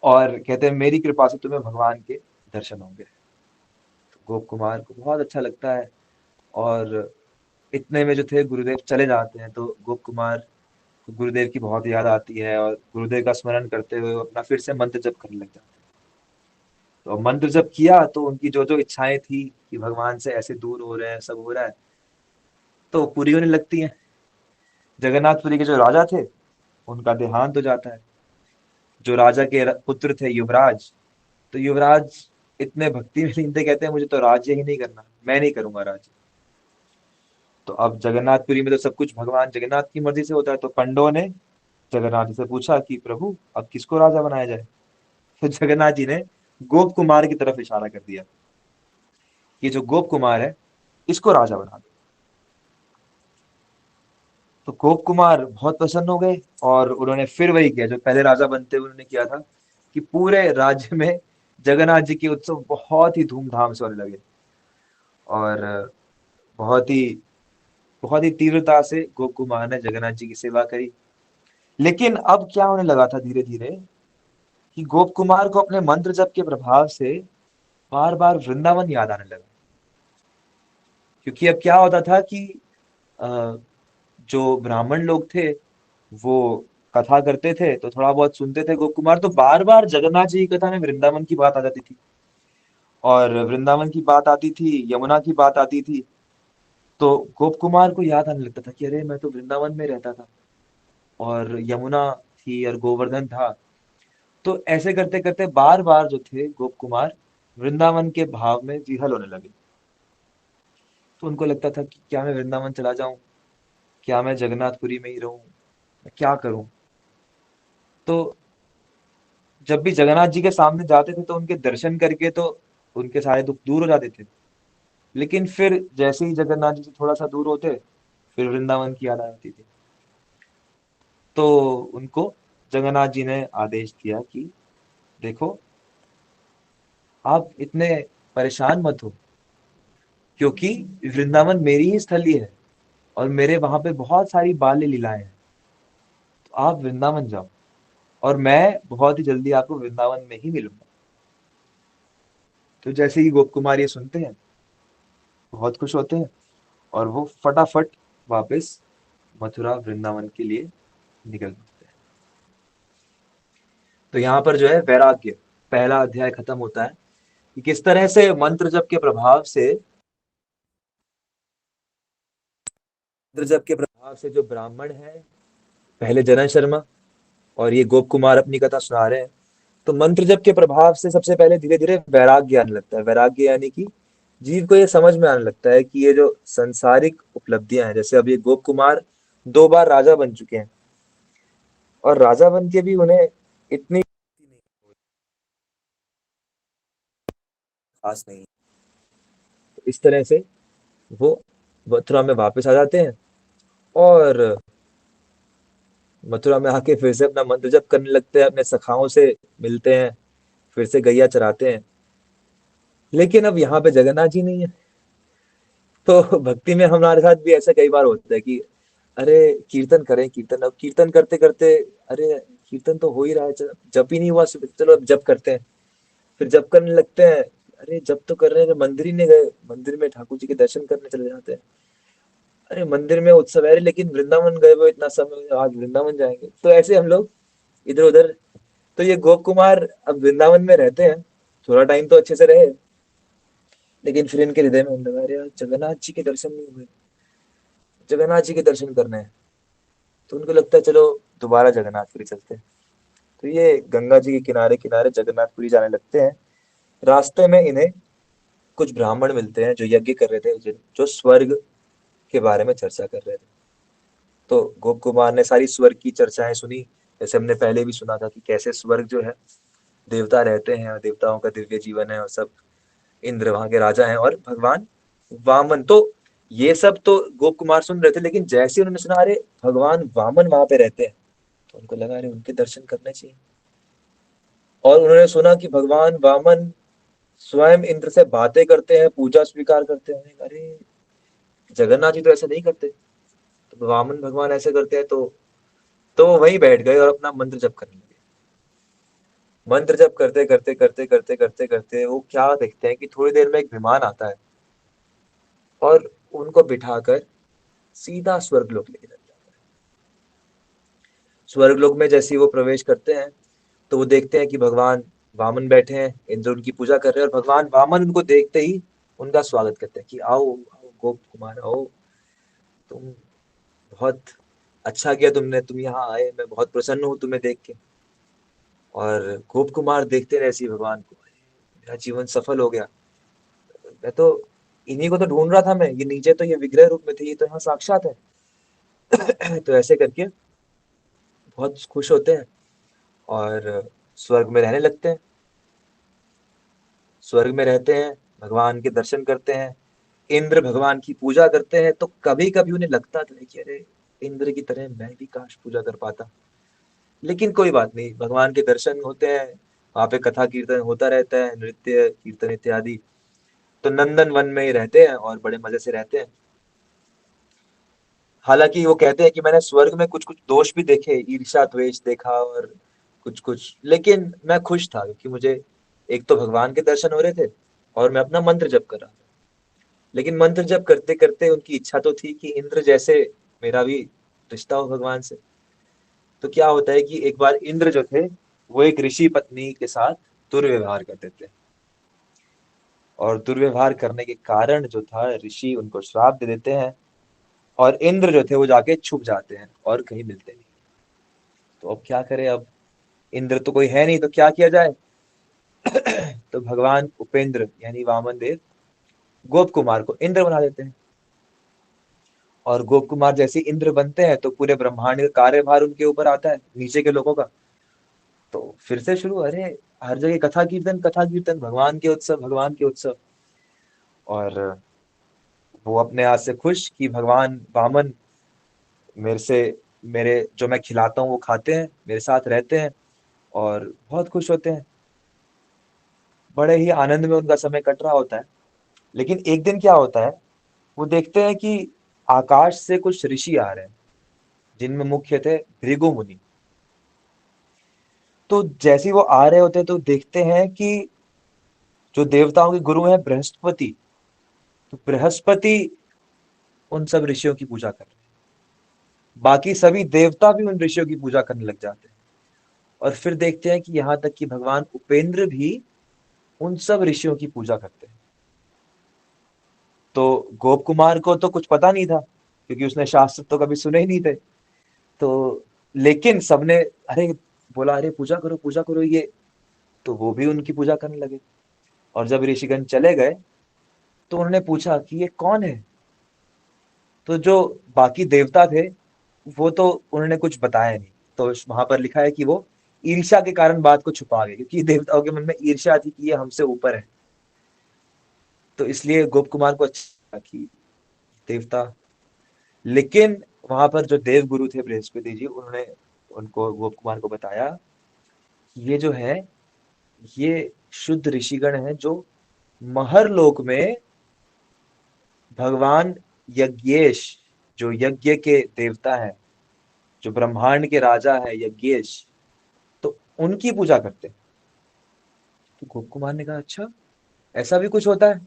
और कहते हैं मेरी कृपा से तुम्हें भगवान के दर्शन होंगे। तो गोप कुमार को बहुत अच्छा लगता है, और इतने में जो थे गुरुदेव चले जाते हैं, तो गोप कुमार को गुरुदेव की बहुत याद आती है और गुरुदेव का स्मरण करते हुए वो अपना फिर से मंत्र जप करने लग जाते हैं। तो मंत्र जप किया तो उनकी जो जो इच्छाएं थी कि भगवान से ऐसे दूर हो रहे हैं, सब हो रहा है, तो पूरी होने लगती हैं। जगन्नाथपुरी के जो राजा थे उनका देहांत हो जाता है। जो राजा के पुत्र थे युवराज, तो युवराज इतने भक्ति में लीन थे, कहते हैं मुझे तो राज्य ही नहीं करना, मैं नहीं करूंगा राज्य। तो अब जगन्नाथपुरी में तो सब कुछ भगवान जगन्नाथ की मर्जी से होता है, तो पंडों ने जगन्नाथ जी से पूछा कि प्रभु अब किसको राजा बनाया जाए। तो जगन्नाथ जी ने गोप कुमार की तरफ इशारा कर दिया कि जो गोप कुमार है इसको राजा बना दो। तो गोप कुमार बहुत प्रसन्न हो गए और उन्होंने फिर वही किया जो पहले राजा बनते हुए उन्होंने किया था, कि पूरे राज्य में जगन्नाथ जी के उत्सव बहुत ही धूमधाम से होने लगे। और बहुत ही बहुत ही तीव्रता से गोप कुमार ने जगन्नाथ जी की सेवा करी। लेकिन अब क्या होने लगा था धीरे धीरे, कि गोप कुमार को अपने मंत्र जप के प्रभाव से बार बार वृंदावन याद आने लगा। क्योंकि अब क्या होता था कि अ, जो ब्राह्मण लोग थे वो कथा करते थे तो थोड़ा बहुत सुनते थे गोप कुमार, तो बार बार जगन्नाथ जी की कथा में वृंदावन की बात आ जाती थी। और वृंदावन की बात आती थी, यमुना की बात आती थी, तो गोप कुमार को याद आने लगता था कि अरे मैं तो वृंदावन में रहता था और यमुना थी और गोवर्धन था। तो ऐसे करते करते बार बार जो थे गोप कुमार वृंदावन के भाव में विहल होने लगे। तो उनको लगता था कि क्या मैं वृंदावन चला जाऊं, क्या मैं जगन्नाथपुरी में ही रहूं, मैं क्या करूं। तो जब भी जगन्नाथ जी के सामने जाते थे तो उनके दर्शन करके तो उनके सारे दुख दूर हो जाते थे। लेकिन फिर जैसे ही जगन्नाथ जी से थोड़ा सा दूर होते, फिर वृंदावन की याद आ जाती थी। तो उनको जगन्नाथ जी ने आदेश दिया कि देखो, आप इतने परेशान मत हो, क्योंकि वृंदावन मेरी ही स्थली है और मेरे वहां पे बहुत सारी बाल्य लीलाएं हैं। तो आप वृंदावन जाओ और मैं बहुत ही जल्दी आपको वृंदावन में ही मिलूंगा। तो जैसे ही गोप कुमार ये सुनते हैं, बहुत खुश होते हैं और वो फटाफट वापस मथुरा वृंदावन के लिए निकल पड़ते हैं। तो यहाँ पर जो है वैराग्य पहला अध्याय खत्म होता है, कि किस तरह से मंत्र जप के प्रभाव से, मंत्र जप के प्रभाव से जो ब्राह्मण है, पहले जनन शर्मा और ये गोप कुमार अपनी कथा सुना रहे हैं, तो मंत्र जप के प्रभाव से सबसे पहले धीरे धीरे वैराग्य आने लगता है। वैराग्य यानी कि जीव को ये समझ में आने लगता है कि ये जो संसारिक उपलब्धियां हैं, जैसे अब ये गोप कुमार 2 बार राजा बन चुके हैं और राजा बन के भी उन्हें इतनी खास नहीं। तो इस तरह से वो मथुरा में वापस आ जाते हैं और मथुरा में आके फिर से अपना मंत्र जप करने लगते हैं, अपने सखाओं से मिलते हैं, फिर से गैया चराते हैं। लेकिन अब यहाँ पे जगन्नाथ जी नहीं है। तो भक्ति में हमारे साथ भी ऐसा कई बार होता है कि अरे कीर्तन करें, कीर्तन, अब कीर्तन करते करते अरे कीर्तन तो हो ही रहा है, जप ही नहीं हुआ, चलो अब जप करते हैं। फिर जप करने लगते हैं, अरे जप तो कर रहे हैं, मंदिर ही नहीं गए, मंदिर में ठाकुर जी के दर्शन करने चले जाते हैं। अरे मंदिर में उत्सव है लेकिन वृंदावन गए वो इतना समय, आज वृंदावन जाएंगे। तो ऐसे हम लोग इधर उधर। तो ये गोप कुमार अब वृंदावन में रहते हैं, थोड़ा टाइम तो अच्छे से रहे, लेकिन फिर इनके हृदय में होने लगा, अरे यार जगन्नाथ जी के दर्शन नहीं हुए, जगन्नाथ जी के दर्शन करने हैं। तो उनको लगता है चलो दोबारा जगन्नाथपुरी चलते हैं। तो ये गंगा जी के किनारे किनारे जगन्नाथपुरी जाने लगते हैं। रास्ते में इन्हें कुछ ब्राह्मण मिलते हैं जो यज्ञ कर रहे थे, जो स्वर्ग के बारे में चर्चा कर रहे थे। तो गोप कुमार ने सारी स्वर्ग की चर्चाएं सुनी। जैसे हमने पहले भी सुना था कि कैसे स्वर्ग जो है देवता रहते हैं और देवताओं का दिव्य जीवन है और सब, इंद्र वहां के राजा हैं और भगवान वामन। तो ये सब तो गोप कुमार सुन रहे थे, लेकिन जैसे उन्होंने सुना अरे भगवान वामन वहां पे रहते हैं, तो उनको लगा अरे उनके दर्शन करने चाहिए। और उन्होंने सुना कि भगवान वामन स्वयं इंद्र से बातें करते हैं, पूजा स्वीकार करते हैं। अरे जगन्नाथ जी तो ऐसा नहीं करते, तो वामन भगवान ऐसे करते हैं। तो वो वहीं बैठ गए और अपना मंत्र जप करने लगे। मंत्र जप करते करते करते करते करते करते वो क्या देखते हैं कि थोड़ी देर में एक विमान आता है और उनको बिठाकर सीधा स्वर्गलोक लेके चला जाता है। स्वर्गलोक में जैसे ही वो प्रवेश करते हैं तो वो देखते हैं कि भगवान वामन बैठे हैं, इंद्र उनकी पूजा कर रहे हैं, और भगवान वामन उनको देखते ही उनका स्वागत करते हैं कि आओ आओ गोप कुमार आओ, तुम बहुत अच्छा किया तुमने, तुम यहाँ आए, मैं बहुत प्रसन्न हूँ तुम्हें देख के। और गोप कुमार देखते रहे ऐसे ही भगवान को, मेरा जीवन सफल हो गया, मैं तो इन्हीं को तो ढूंढ रहा था, मैं ये नीचे तो ये विग्रह रूप में थे, ये तो यहाँ साक्षात है। तो ऐसे करके बहुत खुश होते हैं और स्वर्ग में रहने लगते हैं। स्वर्ग में रहते हैं, भगवान के दर्शन करते हैं, इंद्र भगवान की पूजा करते हैं। तो कभी कभी उन्हें लगता था कि अरे इंद्र की तरह मैं भी काश पूजा कर पाता, लेकिन कोई बात नहीं, भगवान के दर्शन होते हैं, वहां पे कथा कीर्तन होता रहता है, नृत्य कीर्तन इत्यादि। तो नंदन वन में ही रहते हैं और बड़े मजे से रहते हैं। हालांकि वो कहते हैं कि मैंने स्वर्ग में कुछ कुछ दोष भी देखे, ईर्ष्या द्वेष देखा और कुछ कुछ, लेकिन मैं खुश था क्योंकि मुझे एक तो भगवान के दर्शन हो रहे थे और मैं अपना मंत्र जप कर रहा था। लेकिन मंत्र जप करते करते उनकी इच्छा तो थी कि इंद्र जैसे मेरा भी रिश्ता हो भगवान से। तो क्या होता है कि एक बार इंद्र जो थे वो एक ऋषि पत्नी के साथ दुर्व्यवहार करते थे, और दुर्व्यवहार करने के कारण जो था ऋषि उनको श्राप दे देते हैं, और इंद्र जो थे वो जाके छुप जाते हैं और कहीं मिलते नहीं। तो अब क्या करें, अब इंद्र तो कोई है नहीं, तो क्या किया जाए। तो भगवान उपेंद्र यानी वामन देव गोप कुमार को इंद्र बना देते हैं, और गोप कुमार जैसे इंद्र बनते हैं तो पूरे ब्रह्मांड का कार्यभार उनके ऊपर आता है, नीचे के लोगों का। तो फिर से शुरू, अरे हर जगह कथा कीर्तन, भगवान के उत्सव, भगवान के उत्सव। और वो अपने आप से खुश कि भगवान वामन मेरे से, मेरे जो मैं खिलाता हूँ वो खाते हैं, मेरे साथ रहते हैं और बहुत खुश होते हैं। बड़े ही आनंद में उनका समय कट रहा होता है। लेकिन एक दिन क्या होता है, वो देखते हैं कि आकाश से कुछ ऋषि आ रहे हैं, जिनमें मुख्य थे भृगु मुनि। तो जैसे ही वो आ रहे होते हैं तो देखते हैं कि जो देवताओं के गुरु हैं बृहस्पति, तो बृहस्पति उन सब ऋषियों की पूजा कर रहे हैं। बाकी सभी देवता भी उन ऋषियों की पूजा करने लग जाते हैं। और फिर देखते हैं कि यहाँ तक कि भगवान उपेंद्र भी उन सब ऋषियों की पूजा करते हैं। तो गोप कुमार को तो कुछ पता नहीं था क्योंकि उसने शास्त्र तो कभी सुने ही नहीं थे। तो लेकिन सबने अरे बोला, अरे पूजा करो ये, तो वो भी उनकी पूजा करने लगे। और जब ऋषिगण चले गए तो उन्होंने पूछा कि ये कौन है। तो जो बाकी देवता थे वो तो उन्होंने कुछ बताया नहीं। तो वहां पर लिखा है कि वो ईर्ष्या के कारण बात को छुपा गए, क्योंकि देवताओं के मन में ईर्ष्या थी कि ये हमसे ऊपर है। तो इसलिए गोप कुमार को अच्छा कि देवता, लेकिन वहां पर जो देव गुरु थे बृहस्पति जी, उन्होंने उनको गोप कुमार को बताया कि ये जो है ये शुद्ध ऋषिगण है जो महर लोक में भगवान यज्ञेश, जो यज्ञ के देवता है, जो ब्रह्मांड के राजा है यज्ञेश, तो उनकी पूजा करते हैं। तो गोप कुमार ने कहा अच्छा, ऐसा भी कुछ होता है,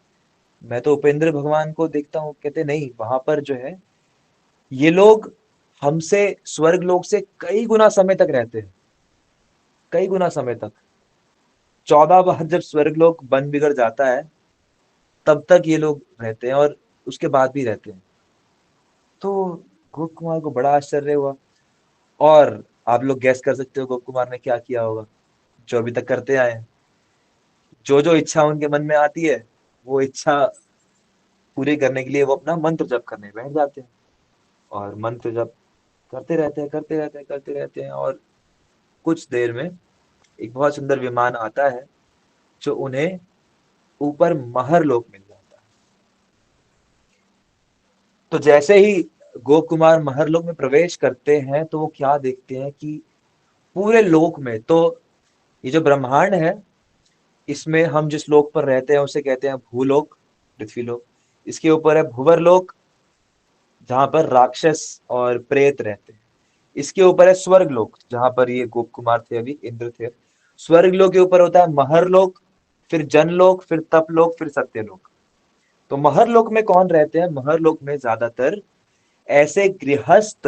मैं तो उपेंद्र भगवान को देखता हूँ। कहते नहीं, वहां पर जो है ये लोग हमसे स्वर्ग लोक से कई गुना समय तक रहते हैं, कई गुना समय तक। 14 बार जब स्वर्ग लोक बन बिगड़ जाता है तब तक ये लोग रहते हैं, और उसके बाद भी रहते हैं। तो गोप कुमार को बड़ा आश्चर्य हुआ। और आप लोग गैस कर सकते हो गोप कुमार ने क्या किया होगा, जो अभी तक करते आए हैं। जो जो इच्छा उनके मन में आती है वो इच्छा पूरी करने के लिए वो अपना मंत्र जप करने बैठ जाते हैं, और मंत्र जप करते रहते हैं, करते रहते हैं, करते रहते हैं। और कुछ देर में एक बहुत सुंदर विमान आता है जो उन्हें ऊपर महर लोक मिल जाता है। तो जैसे ही गोप कुमार महर लोक में प्रवेश करते हैं तो वो क्या देखते हैं कि पूरे लोक में, तो ये जो ब्रह्मांड है इसमें हम जिस लोक पर रहते हैं उसे कहते हैं भूलोक, पृथ्वी लोक। इसके ऊपर है भुवर लोक, जहां पर राक्षस और प्रेत रहते हैं। इसके ऊपर है स्वर्ग लोक, जहां पर ये गोप कुमार थे, अभी इंद्र थे। स्वर्ग लोक के ऊपर होता है महर लोक, फिर जनलोक, फिर तपलोक, फिर सत्यलोक। तो महर लोक में कौन रहते हैं, महर लोक में ज्यादातर ऐसे गृहस्थ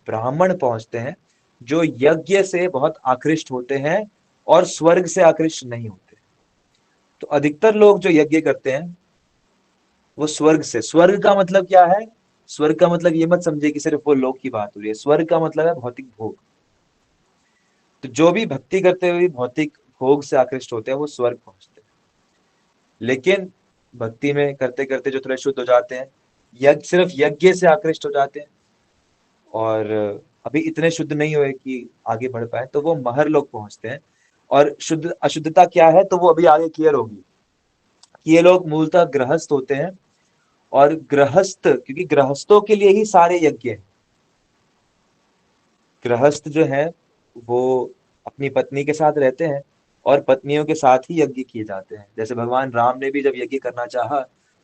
ब्राह्मण पहुंचते हैं जो यज्ञ से बहुत आकृष्ट होते हैं और स्वर्ग से आकृष्ट नहीं होते। तो अधिकतर लोग जो यज्ञ करते हैं वो स्वर्ग से, स्वर्ग का मतलब क्या है, स्वर्ग का मतलब ये मत समझे कि सिर्फ वो लोक की बात हो रही है, स्वर्ग का मतलब है भौतिक भोग। तो जो भी भक्ति करते हुए भौतिक भोग से आकृष्ट होते हैं वो स्वर्ग पहुंचते हैं। लेकिन भक्ति में करते करते जो थोड़े शुद्ध हो जाते हैं, यज्ञ सिर्फ यज्ञ से आकृष्ट हो जाते हैं और अभी इतने शुद्ध नहीं हुए कि आगे बढ़ पाए, तो वो महर लोग पहुंचते हैं। और शुद्ध अशुद्धता क्या है तो वो अभी आगे क्लियर होगी कि ये लोग मूलतः गृहस्थ होते हैं। और गृहस्थ, क्योंकि गृहस्थों के लिए ही सारे यज्ञ हैं। गृहस्थ जो है वो अपनी पत्नी के साथ रहते हैं और पत्नियों के साथ ही यज्ञ किए जाते हैं। जैसे भगवान राम ने भी जब यज्ञ करना चाहा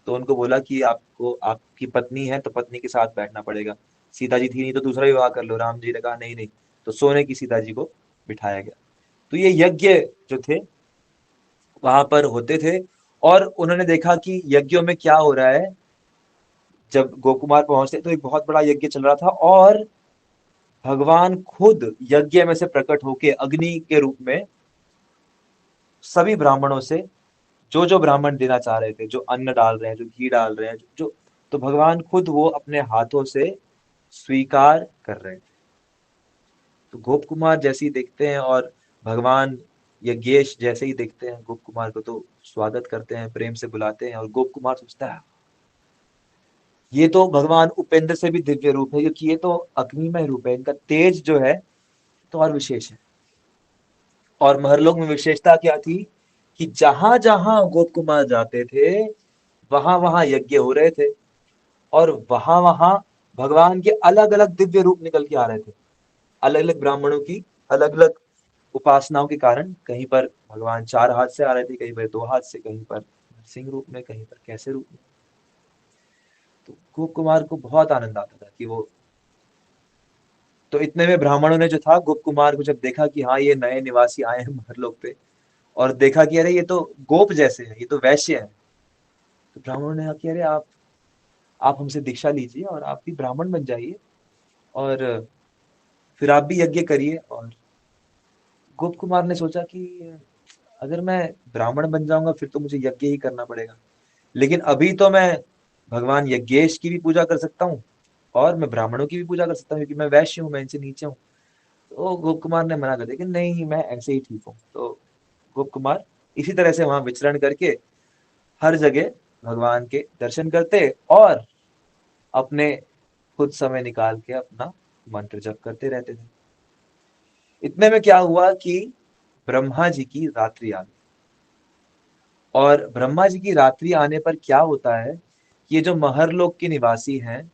तो उनको बोला कि आपको, आपकी पत्नी है तो पत्नी के साथ बैठना पड़ेगा। सीता जी थी नहीं तो दूसरा विवाह कर लो, राम जी ने कहा नहीं नहीं, तो सोने की सीता जी को बिठाया गया। तो ये यज्ञ जो थे वहां पर होते थे और उन्होंने देखा कि यज्ञों में क्या हो रहा है। जब गोकुमार पहुंचते तो एक बहुत बड़ा यज्ञ चल रहा था और भगवान खुद यज्ञ में से प्रकट होके अग्नि के रूप में सभी ब्राह्मणों से, जो जो ब्राह्मण देना चाह रहे थे, जो अन्न डाल रहे हैं, जो घी डाल रहे हैं, जो, तो भगवान खुद वो अपने हाथों से स्वीकार कर रहे थे। तो गोप कुमार जैसे ही देखते हैं और भगवान यज्ञेश जैसे ही देखते हैं गोप कुमार को, तो स्वागत करते हैं, प्रेम से बुलाते हैं। और गोप कुमार सोचता है ये तो भगवान उपेंद्र से भी दिव्य रूप है, क्योंकि ये तो अग्निमय रूप है, इनका तेज जो है तो और विशेष है। और महरलोक में विशेषता क्या थी कि जहां जहां गोप कुमार जाते थे वहां वहां यज्ञ हो रहे थे और वहां वहां भगवान के अलग अलग दिव्य रूप निकल के आ रहे थे। अलग अलग ब्राह्मणों की अलग अलग उपासनाओं के कारण कहीं पर भगवान 4 हाथ से आ रहे थे, कहीं पर 2 हाथ से, कहीं पर सिंह रूप में, कहीं पर कैसे रूप में। तो गोप कुमार को बहुत आनंद आता था कि वो, तो इतने में ब्राह्मणों ने जो था गोप कुमार को जब देखा कि हाँ ये नए निवासी आए हैं महरलोक पे, और देखा कि अरे ये तो गोप जैसे है, ये तो वैश्य है। तो ब्राह्मणों ने कहा कि अरे आप हमसे दीक्षा लीजिए और आप भी ब्राह्मण बन जाइए और फिर आप भी यज्ञ करिए। और गोप कुमार ने सोचा कि अगर मैं ब्राह्मण बन जाऊंगा फिर तो मुझे यज्ञ ही करना पड़ेगा, लेकिन अभी तो मैं भगवान यज्ञेश की भी पूजा कर सकता हूँ और मैं ब्राह्मणों की भी पूजा कर सकता हूँ, क्योंकि मैं वैश्य हूँ, मैं इनसे नीचे हूँ। तो गोप कुमार ने मना कर दिया कि नहीं, मैं ऐसे ही ठीक हूँ। तो गोप कुमार इसी तरह से वहां विचरण करके हर जगह भगवान के दर्शन करते और अपने खुद समय निकाल के अपना मंत्र जप करते रहते थे। इतने में क्या हुआ कि ब्रह्मा जी की रात्रि आ गई। और ब्रह्मा जी की रात्रि आने पर क्या होता है, ये जो महरलोक के निवासी हैं,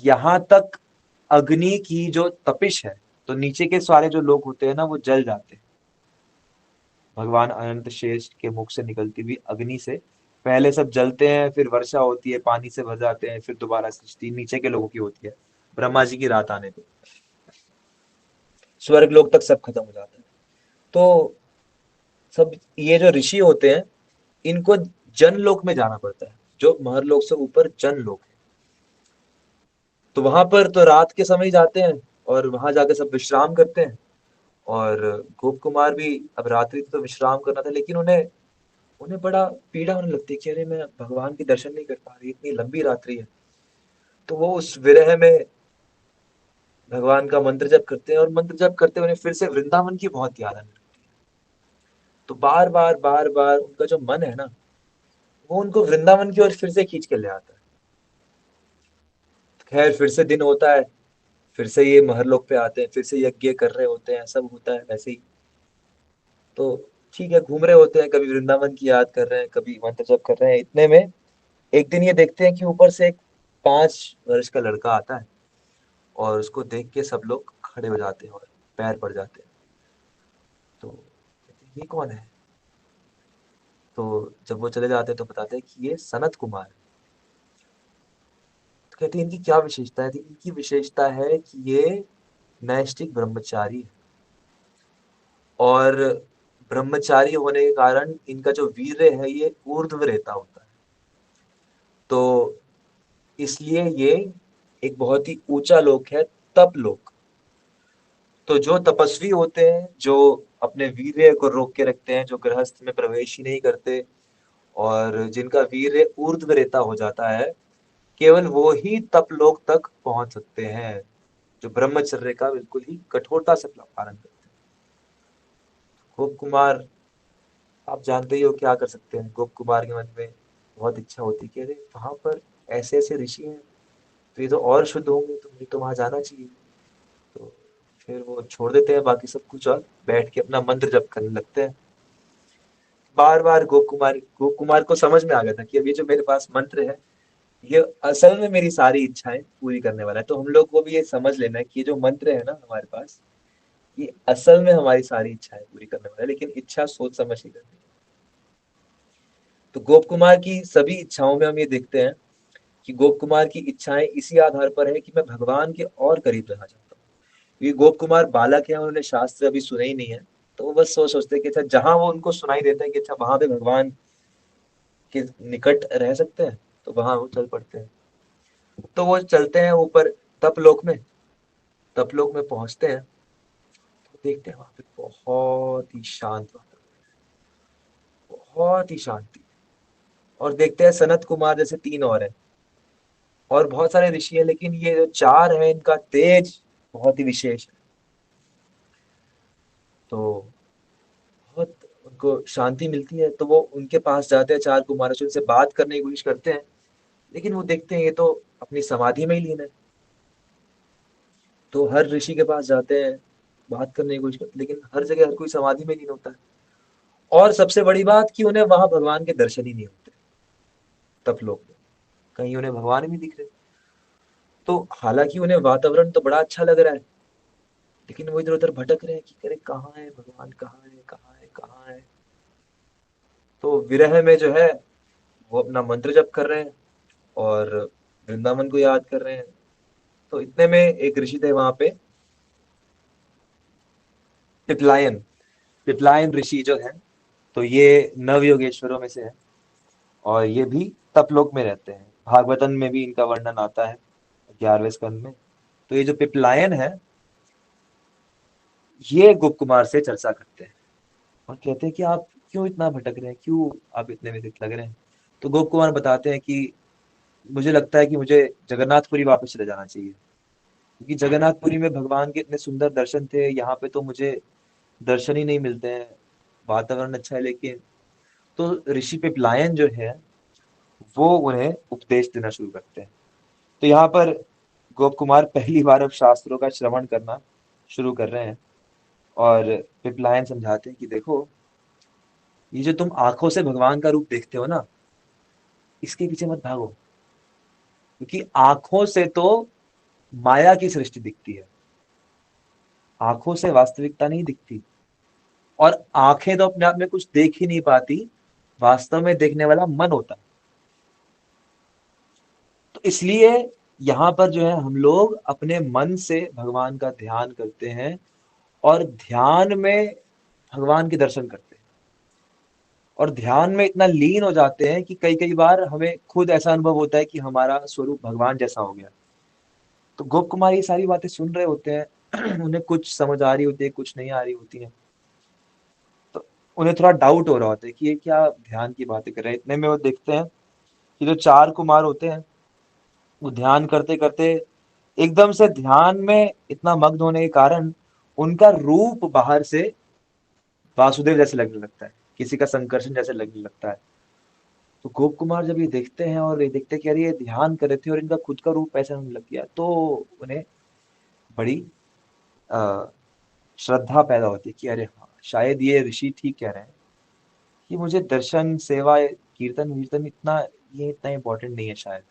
यहाँ तक अग्नि की जो तपिश है, तो नीचे के सारे जो लोग होते हैं ना वो जल जाते हैं। भगवान अनंत शेष के मुख से निकलती हुई अग्नि से पहले सब जलते हैं, फिर वर्षा होती है, पानी से भर जाते हैं, फिर दोबारा सृष्टि नीचे के लोगों की होती है। ब्रह्मा जी की रात आने पे स्वर्ग लोक तक सब खत्म हो जाता है। तो सब ये जो ऋषि होते हैं इनको जनलोक में जाना पड़ता है, जो महरलोक से ऊपर जनलोक है। तो वहां पर तो रात के समय जाते हैं और वहां जाकर सब विश्राम करते हैं। और गोप कुमार भी अब रात्रि तो विश्राम करना था, लेकिन उन्हें उन्हें बड़ा पीड़ा होने लगती है कि अरे मैं भगवान के दर्शन नहीं कर पा रही, इतनी लंबी रात्रि है। तो वो उस विरह में भगवान का मंत्र जप करते हैं और मंत्र जप करते उन्हें फिर से वृंदावन की बहुत याद आने लगती है। तो बार बार उनका जो मन है ना वो उनको वृंदावन की ओर फिर से खींच के ले आता है। खैर फिर से दिन होता है, फिर से ये महरलोक पे आते हैं, फिर से यज्ञ कर रहे होते हैं, सब होता है वैसे ही। तो ठीक है, घूम रहे होते हैं, कभी वृंदावन की याद कर रहे हैं, कभी मंत्र जप कर रहे हैं। इतने में एक दिन ये देखते हैं कि ऊपर से एक 5 वर्ष का लड़का आता है और उसको देख के सब लोग खड़े हो जाते हैं और पैर पड़ जाते हैं। तो कहते हैं, ये कौन है? तो जब वो चले जाते हैं तो बताते हैं कि ये सनत कुमार है। तो कहते हैं इनकी क्या विशेषता है? तो इनकी विशेषता है कि ये नैष्ठिक ब्रह्मचारी है और ब्रह्मचारी होने के कारण इनका जो वीर्य है ये ऊर्ध्व रहता होता है। तो इसलिए ये एक बहुत ही ऊंचा लोक है, तप लोक। तो जो तपस्वी होते हैं, जो अपने वीर्य को रोक के रखते हैं, जो गृहस्थ में प्रवेश ही नहीं करते, और जिनका वीर्य ऊर्ध्व रेता हो जाता है, केवल वो ही तप लोक तक पहुंच सकते हैं, जो ब्रह्मचर्य का बिल्कुल ही कठोरता से पालन करते हैं। गोप कुमार, आप जानते ही हो क्या कर सकते हैं। गोप कुमार के मन में बहुत इच्छा होती है कि अरे वहां पर ऐसे ऐसे ऋषि हैं, तो ये तो और शुद्ध होंगे, तो मुझे तो वहां जाना चाहिए। तो फिर वो छोड़ देते हैं बाकी सब कुछ और बैठ के अपना मंत्र जप करने लगते हैं। बार बार गोप कुमार को समझ में आ गया था कि अब ये जो मेरे पास मंत्र है, ये असल में मेरी सारी इच्छाएं पूरी करने वाला है। तो हम लोग को भी ये समझ लेना है कि ये जो मंत्र है ना हमारे पास, ये असल में हमारी सारी इच्छाएं पूरी करने वाला है, लेकिन इच्छा सोच समझ के करनी है। तो गोप कुमार की सभी इच्छाओं में हम ये देखते हैं कि गोप कुमार की इच्छाएं इसी आधार पर है कि मैं भगवान के और करीब रहना चाहता हूँ। क्योंकि गोप कुमार बालक है, उन्होंने शास्त्र अभी सुने ही नहीं है। तो वो बस सोचते हैं कि अच्छा, जहां वो उनको सुनाई देता है कि अच्छा वहां पे भगवान के निकट रह सकते हैं, तो वहां वो चल पड़ते हैं। तो वो चलते हैं ऊपर तपलोक में। तपलोक में पहुंचते हैं तो देखते हैं वहां पे बहुत ही शांत वातावरण, बहुत ही शांति। और देखते हैं सनत कुमार जैसे तीन और हैं, और बहुत सारे ऋषि हैं, लेकिन ये जो चार है इनका तेज बहुत ही विशेष है। तो बहुत उनको शांति मिलती है, तो वो उनके पास जाते हैं, चार कुमार से उनसे बात करने की कोशिश करते हैं। लेकिन वो देखते हैं ये तो अपनी समाधि में ही लीन है। तो हर ऋषि के पास जाते हैं, बात करने की कोशिश करते हैं, लेकिन हर जगह हर कोई समाधि में लीन होता है। और सबसे बड़ी बात कि उन्हें वहां भगवान के दर्शन ही नहीं होते। तप लोग में कहीं उन्हें भगवान ही नहीं दिख रहे। तो हालांकि उन्हें वातावरण तो बड़ा अच्छा लग रहा है, लेकिन वो इधर उधर भटक रहे हैं कि अरे कहाँ है भगवान, कहाँ है, कहाँ है, कहाँ है। तो विरह में जो है वो अपना मंत्र जप कर रहे हैं और वृंदावन को याद कर रहे हैं। तो इतने में एक ऋषि थे वहां पे, पिपलायन। पिपलायन ऋषि जो है, तो ये नव योगेश्वरों में से है, और ये भी तपलोक में रहते हैं। भागवतन में भी इनका वर्णन आता है 11वें स्कंद में। तो ये जो पिपलायन है, ये गुप्त कुमार से चर्चा करते हैं और कहते हैं कि आप क्यों इतना भटक रहे हैं, क्यों आप इतने व्यथित लग रहे हैं। तो गोप कुमार बताते हैं कि मुझे लगता है कि मुझे जगन्नाथपुरी वापस चले जाना चाहिए, क्योंकि जगन्नाथपुरी में भगवान के इतने सुंदर दर्शन थे, यहाँ पे तो मुझे दर्शन ही नहीं मिलते हैं। वातावरण अच्छा है लेकिन। तो ऋषि पिपलायन जो है, वो उन्हें उपदेश देना शुरू करते हैं। तो यहाँ पर गोप कुमार पहली बार अब शास्त्रों का श्रवण करना शुरू कर रहे हैं, और पिपलायन समझाते हैं कि देखो, ये जो तुम आंखों से भगवान का रूप देखते हो ना, इसके पीछे मत भागो। क्योंकि आंखों से तो माया की सृष्टि दिखती है, आंखों से वास्तविकता नहीं दिखती। और आंखें तो अपने आप में कुछ देख ही नहीं पाती, वास्तव में देखने वाला मन होता है। तो इसलिए यहाँ पर जो है हम लोग अपने मन से भगवान का ध्यान करते हैं, और ध्यान में भगवान के दर्शन करते हैं, और ध्यान में इतना लीन हो जाते हैं कि कई कई बार हमें खुद ऐसा अनुभव होता है कि हमारा स्वरूप भगवान जैसा हो गया। तो गोप कुमार ये सारी बातें सुन रहे होते हैं उन्हें कुछ समझ आ रही होती है, कुछ नहीं आ रही होती है। तो उन्हें थोड़ा डाउट हो रहा होता है कि ये क्या ध्यान की बातें कर रहे हैं। इतने में वो देखते हैं कि जो चार कुमार होते हैं, वो ध्यान करते करते एकदम से ध्यान में इतना मग्न होने के कारण उनका रूप बाहर से वासुदेव जैसे लगने लगता है, किसी का संकर्षण जैसे लगने लगता है। तो गोप कुमार जब ये देखते हैं और ये देखते हैं कि यार ये ध्यान कर रहे थे और इनका खुद का रूप ऐसा होने लग गया, तो उन्हें बड़ी आ, श्रद्धा पैदा होती है कि अरे हाँ, शायद ये ऋषि ठीक कह रहे हैं कि मुझे दर्शन, सेवा, कीर्तन वीर्तन इतना, ये इतना इम्पोर्टेंट नहीं है शायद।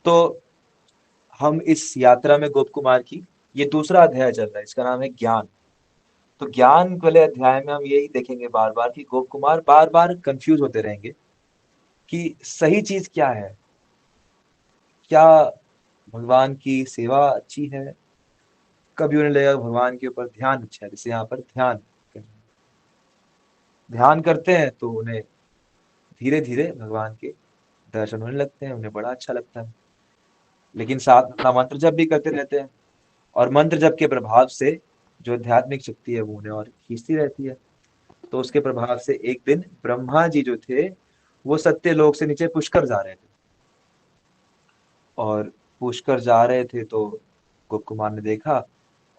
तो हम इस यात्रा में गोप कुमार की, ये दूसरा अध्याय चल रहा है, इसका नाम है ज्ञान। तो ज्ञान वाले अध्याय में हम यही देखेंगे बार बार कि गोप कुमार बार बार कंफ्यूज होते रहेंगे कि सही चीज क्या है। क्या भगवान की सेवा अच्छी है, कभी उन्हें लगेगा भगवान के ऊपर ध्यान अच्छा है, जैसे यहाँ पर ध्यान ध्यान करते हैं तो उन्हें धीरे धीरे भगवान के दर्शन होने लगते हैं, उन्हें बड़ा अच्छा लगता है। लेकिन साथ अपना मंत्र जप भी करते रहते हैं, और मंत्र जप के प्रभाव से जो आध्यात्मिक शक्ति है वो उन्हें और खींचती रहती है। तो उसके प्रभाव से एक दिन ब्रह्मा जी जो थे वो सत्य लोक से नीचे पुष्कर जा रहे थे, और पुष्कर जा रहे थे तो गोप कुमार ने देखा,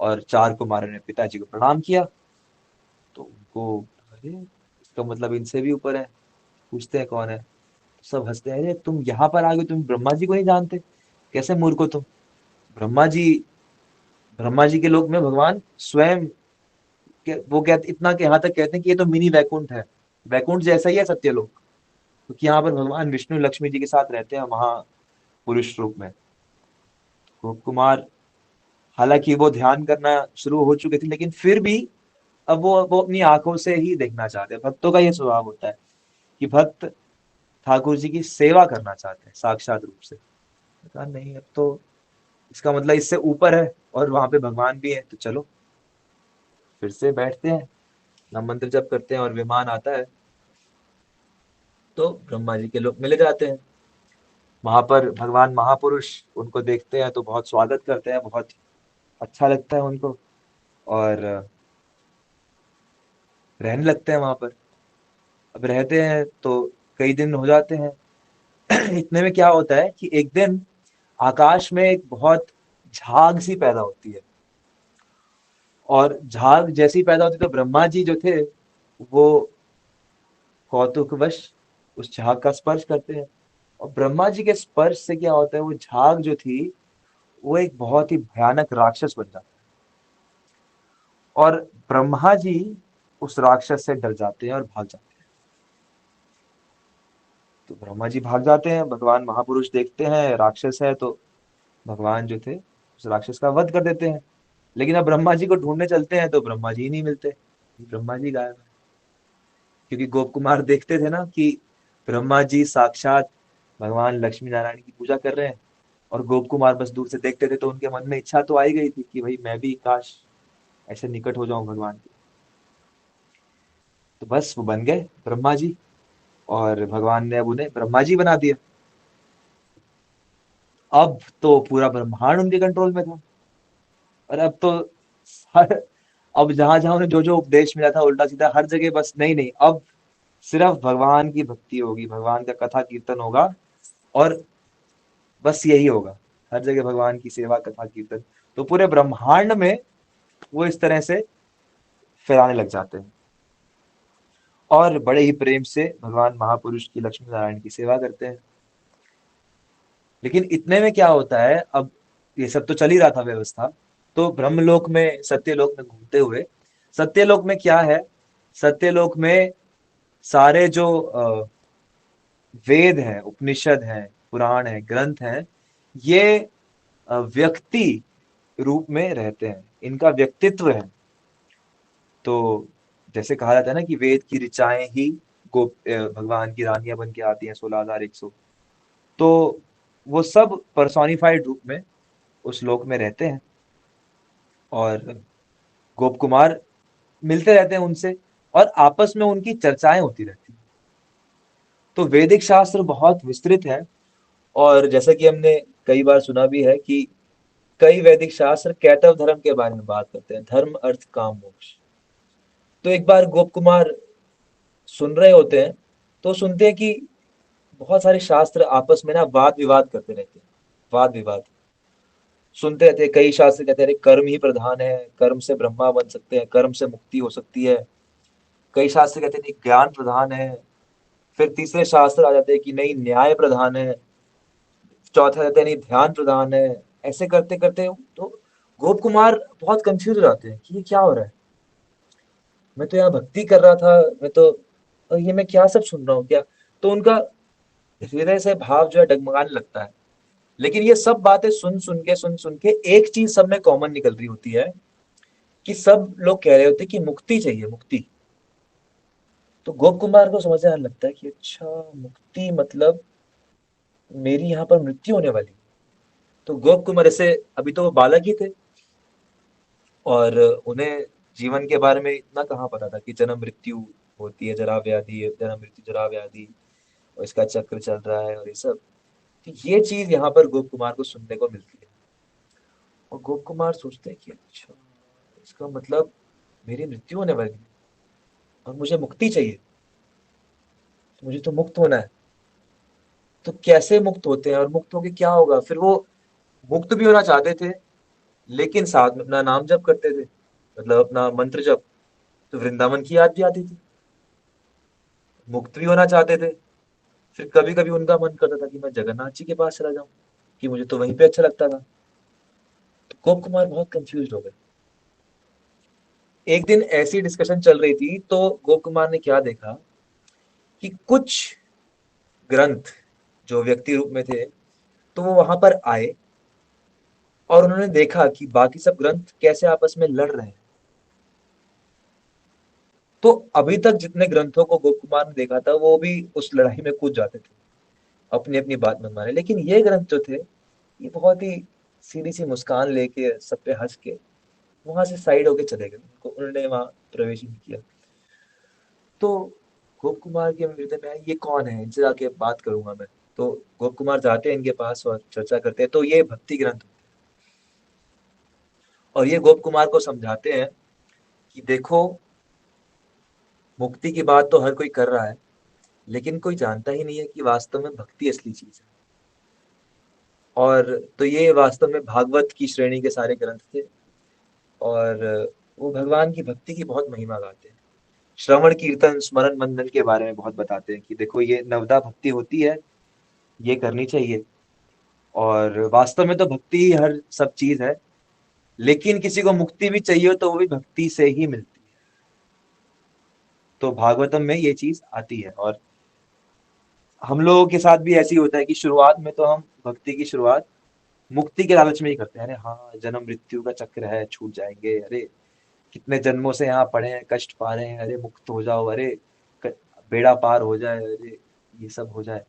और चार कुमारों ने पिताजी को प्रणाम किया। तो उनको, अरे इसका मतलब इनसे भी ऊपर है। पूछते हैं कौन है, सब हंसते हैं, अरे तुम यहाँ पर आ गए, तुम ब्रह्मा जी को नहीं जानते, कैसे मूर्ख हो तुम। ब्रह्मा जी, ब्रह्मा जी के लोक में भगवान स्वयं वो कहते, इतना के यहाँ तक कहते हैं कि ये तो मिनी वैकुंठ है, वैकुंठ जैसा ही है सत्यलोक, क्योंकि यहाँ पर भगवान विष्णु लक्ष्मी जी के साथ रहते हैं महापुरुष रूप में। गोप कुमार, हालांकि वो ध्यान करना शुरू हो चुके थे, लेकिन फिर भी अब वो अपनी आंखों से ही देखना चाहते हैं। भक्तों का ये स्वभाव होता है कि भक्त ठाकुर जी की सेवा करना चाहते हैं साक्षात रूप से। कहा नहीं, अब तो इसका मतलब इससे ऊपर है, और वहां पे भगवान भी है, तो चलो फिर से बैठते हैं, ना मंत्र जप करते हैं, और विमान आता है तो ब्रह्मा जी के लोग मिले जाते हैं। वहां पर भगवान महापुरुष उनको देखते हैं तो बहुत स्वागत करते हैं, बहुत अच्छा लगता है उनको, और रहने लगते हैं वहां पर। अब रहते हैं तो कई दिन हो जाते हैं। इतने में क्या होता है कि एक दिन आकाश में एक बहुत झाग सी पैदा होती है, और झाग जैसी पैदा होती है तो ब्रह्मा जी जो थे वो कौतुकवश उस झाग का स्पर्श करते हैं। और ब्रह्मा जी के स्पर्श से क्या होता है, वो झाग जो थी वो एक बहुत ही भयानक राक्षस बन जाता है, और ब्रह्मा जी उस राक्षस से डर जाते हैं और भाग जाते हैं। तो ब्रह्मा जी भाग जाते हैं, भगवान महापुरुष देखते हैं राक्षस है, तो भगवान जो थे उस राक्षस का वध कर देते हैं। लेकिन अब ब्रह्मा जी को ढूंढने चलते हैं तो ब्रह्मा जी नहीं मिलते, ब्रह्मा जी गायब है। क्योंकि गोप कुमार देखते थे ना कि ब्रह्मा जी साक्षात भगवान लक्ष्मी नारायण की पूजा कर रहे हैं, और गोप कुमार बस दूर से देखते थे, तो उनके मन में इच्छा तो आई गई थी कि भाई मैं भी काश ऐसे निकट हो जाऊं भगवान के। तो बस वो बन गए ब्रह्मा जी, और भगवान ने अब उन्हें ब्रह्मा जी बना दिया। अब तो पूरा ब्रह्मांड उनके कंट्रोल में था, और अब तो हर, अब जहां जहां उन्हें जो जो उपदेश मिला था उल्टा सीधा हर जगह, बस नहीं नहीं, अब सिर्फ भगवान की भक्ति होगी, भगवान का कथा कीर्तन होगा, और बस यही होगा, हर जगह भगवान की सेवा कथा कीर्तन। तो पूरे ब्रह्मांड में वो इस तरह से फैलाने लग जाते हैं, और बड़े ही प्रेम से भगवान महापुरुष की लक्ष्मी नारायण की सेवा करते हैं। लेकिन इतने में क्या होता है, अब ये सब तो चल ही रहा था व्यवस्था, तो ब्रह्मलोक में सत्यलोक में घूमते हुए, सत्यलोक में क्या है, सत्यलोक में सारे जो वेद हैं, उपनिषद हैं, पुराण है, ग्रंथ हैं, ये व्यक्ति रूप में रहते हैं, इनका व्यक्तित्व है। तो जैसे कहा जाता है ना कि वेद की ऋचाएं ही भगवान की रानियां बन के आती हैं 16,100, तो वो सब पर्सोनिफाइड रूप में उस लोक में रहते हैं, और गोप कुमार मिलते रहते हैं उनसे, और आपस में उनकी चर्चाएं होती रहती हैं। तो वैदिक शास्त्र बहुत विस्तृत है, और जैसा कि हमने कई बार सुना भी है कि कई वैदिक शास्त्र कैटव धर्म के बारे में बात करते हैं, धर्म अर्थ काम मोक्ष। तो एक बार गोप कुमार सुन रहे होते हैं, तो सुनते हैं कि बहुत सारे शास्त्र आपस में ना वाद विवाद करते रहते हैं, वाद विवाद सुनते रहते हैं। कई शास्त्र कहते हैं अरे कर्म ही प्रधान है, कर्म से ब्रह्मा बन सकते हैं, कर्म से मुक्ति हो सकती है। कई शास्त्र कहते हैं नहीं, ज्ञान प्रधान है। फिर तीसरे शास्त्र आ जाते हैं कि नहीं, न्याय प्रधान है। चौथा कहते हैं नहीं, ध्यान प्रधान है। ऐसे करते करते तो गोप कुमार बहुत कंफ्यूज हो जाते हैं कि ये क्या हो रहा है, मैं तो यहाँ भक्ति कर रहा था, मैं तो, और ये मैं क्या सब सुन रहा हूँ क्या। तो उनका हृदय से भाव जो है डगमगाने लगता है। लेकिन ये सब बातें सुन सुन के एक चीज सब में कॉमन निकल रही होती है, कि सब लोग कह रहे होते हैं कि मुक्ति चाहिए, मुक्ति। तो गोप कुमार को समझ आने लगता है कि अच्छा, मुक्ति मतलब मेरी यहाँ पर मृत्यु होने वाली। तो गोप कुमार ऐसे, अभी तो वो बालक ही थे, और उन्हें जीवन के बारे में इतना कहाँ पता था कि जन्म मृत्यु होती है, जरा व्याधि, जन्म मृत्यु जरा व्याधि, और इसका चक्र चल रहा है और ये सब। तो ये चीज यहाँ पर गोप कुमार को सुनने को मिलती है। और गोप कुमार सोचते हैं कि अच्छा, इसका मतलब मेरी मृत्यु होने वाली है और मुझे मुक्ति चाहिए, तो मुझे तो मुक्त होना है। तो कैसे मुक्त होते हैं और मुक्त होके क्या होगा? फिर वो मुक्त भी होना चाहते थे, लेकिन साथ में अपना नाम जप करते थे, मतलब अपना मंत्र जप। तो वृंदावन की याद भी आती थी। मुक्त भी होना चाहते थे, फिर कभी कभी उनका मन करता था कि मैं जगन्नाथ जी के पास चला जाऊं, कि मुझे तो वहीं पे अच्छा लगता था। तो गोप कुमार बहुत कंफ्यूज हो गए। एक दिन ऐसी डिस्कशन चल रही थी, तो गोप कुमार ने क्या देखा कि कुछ ग्रंथ जो व्यक्ति रूप में थे, तो वो वहां पर आए और उन्होंने देखा कि बाकी सब ग्रंथ कैसे आपस में लड़ रहे हैं। तो अभी तक जितने ग्रंथों को गोप कुमार ने देखा था, वो भी उस लड़ाई में कूद जाते थे अपनी अपनी बात मनवाने। लेकिन ये ग्रंथ जो थे, ये बहुत ही सीधी सी मुस्कान लेके सब पे हंस के वहां से साइड होके चले गए, उन्होंने वहां प्रवेश नहीं किया। तो गोप कुमार के हृदय में आया, ये कौन है, इनसे जाके बात करूंगा मैं। तो गोप कुमार जाते हैं इनके पास और चर्चा करते हैं। तो ये भक्ति ग्रंथ होते हैं। और ये गोप कुमार को समझाते हैं कि देखो, मुक्ति की बात तो हर कोई कर रहा है, लेकिन कोई जानता ही नहीं है कि वास्तव में भक्ति असली चीज है। और तो ये वास्तव में भागवत की श्रेणी के सारे ग्रंथ थे। और वो भगवान की भक्ति की बहुत महिमा गाते हैं। श्रवण कीर्तन स्मरण मंदन के बारे में बहुत बताते हैं कि देखो, ये नवदा भक्ति होती है, ये करनी चाहिए। और वास्तव में तो भक्ति ही हर सब चीज है, लेकिन किसी को मुक्ति भी चाहिए हो तो वो भी भक्ति से ही मिलती है। तो भागवतम में ये चीज आती है। और हम लोगों के साथ भी ऐसी होता है कि शुरुआत में तो हम भक्ति की शुरुआत मुक्ति के लालच में ही करते हैं। अरे हाँ, जन्म मृत्यु का चक्र है, छूट जाएंगे, अरे कितने जन्मों से यहाँ पड़े हैं, कष्ट पा रहे हैं, अरे मुक्त हो जाओ, अरे क- बेड़ा पार हो जाए, अरे ये सब हो जाए।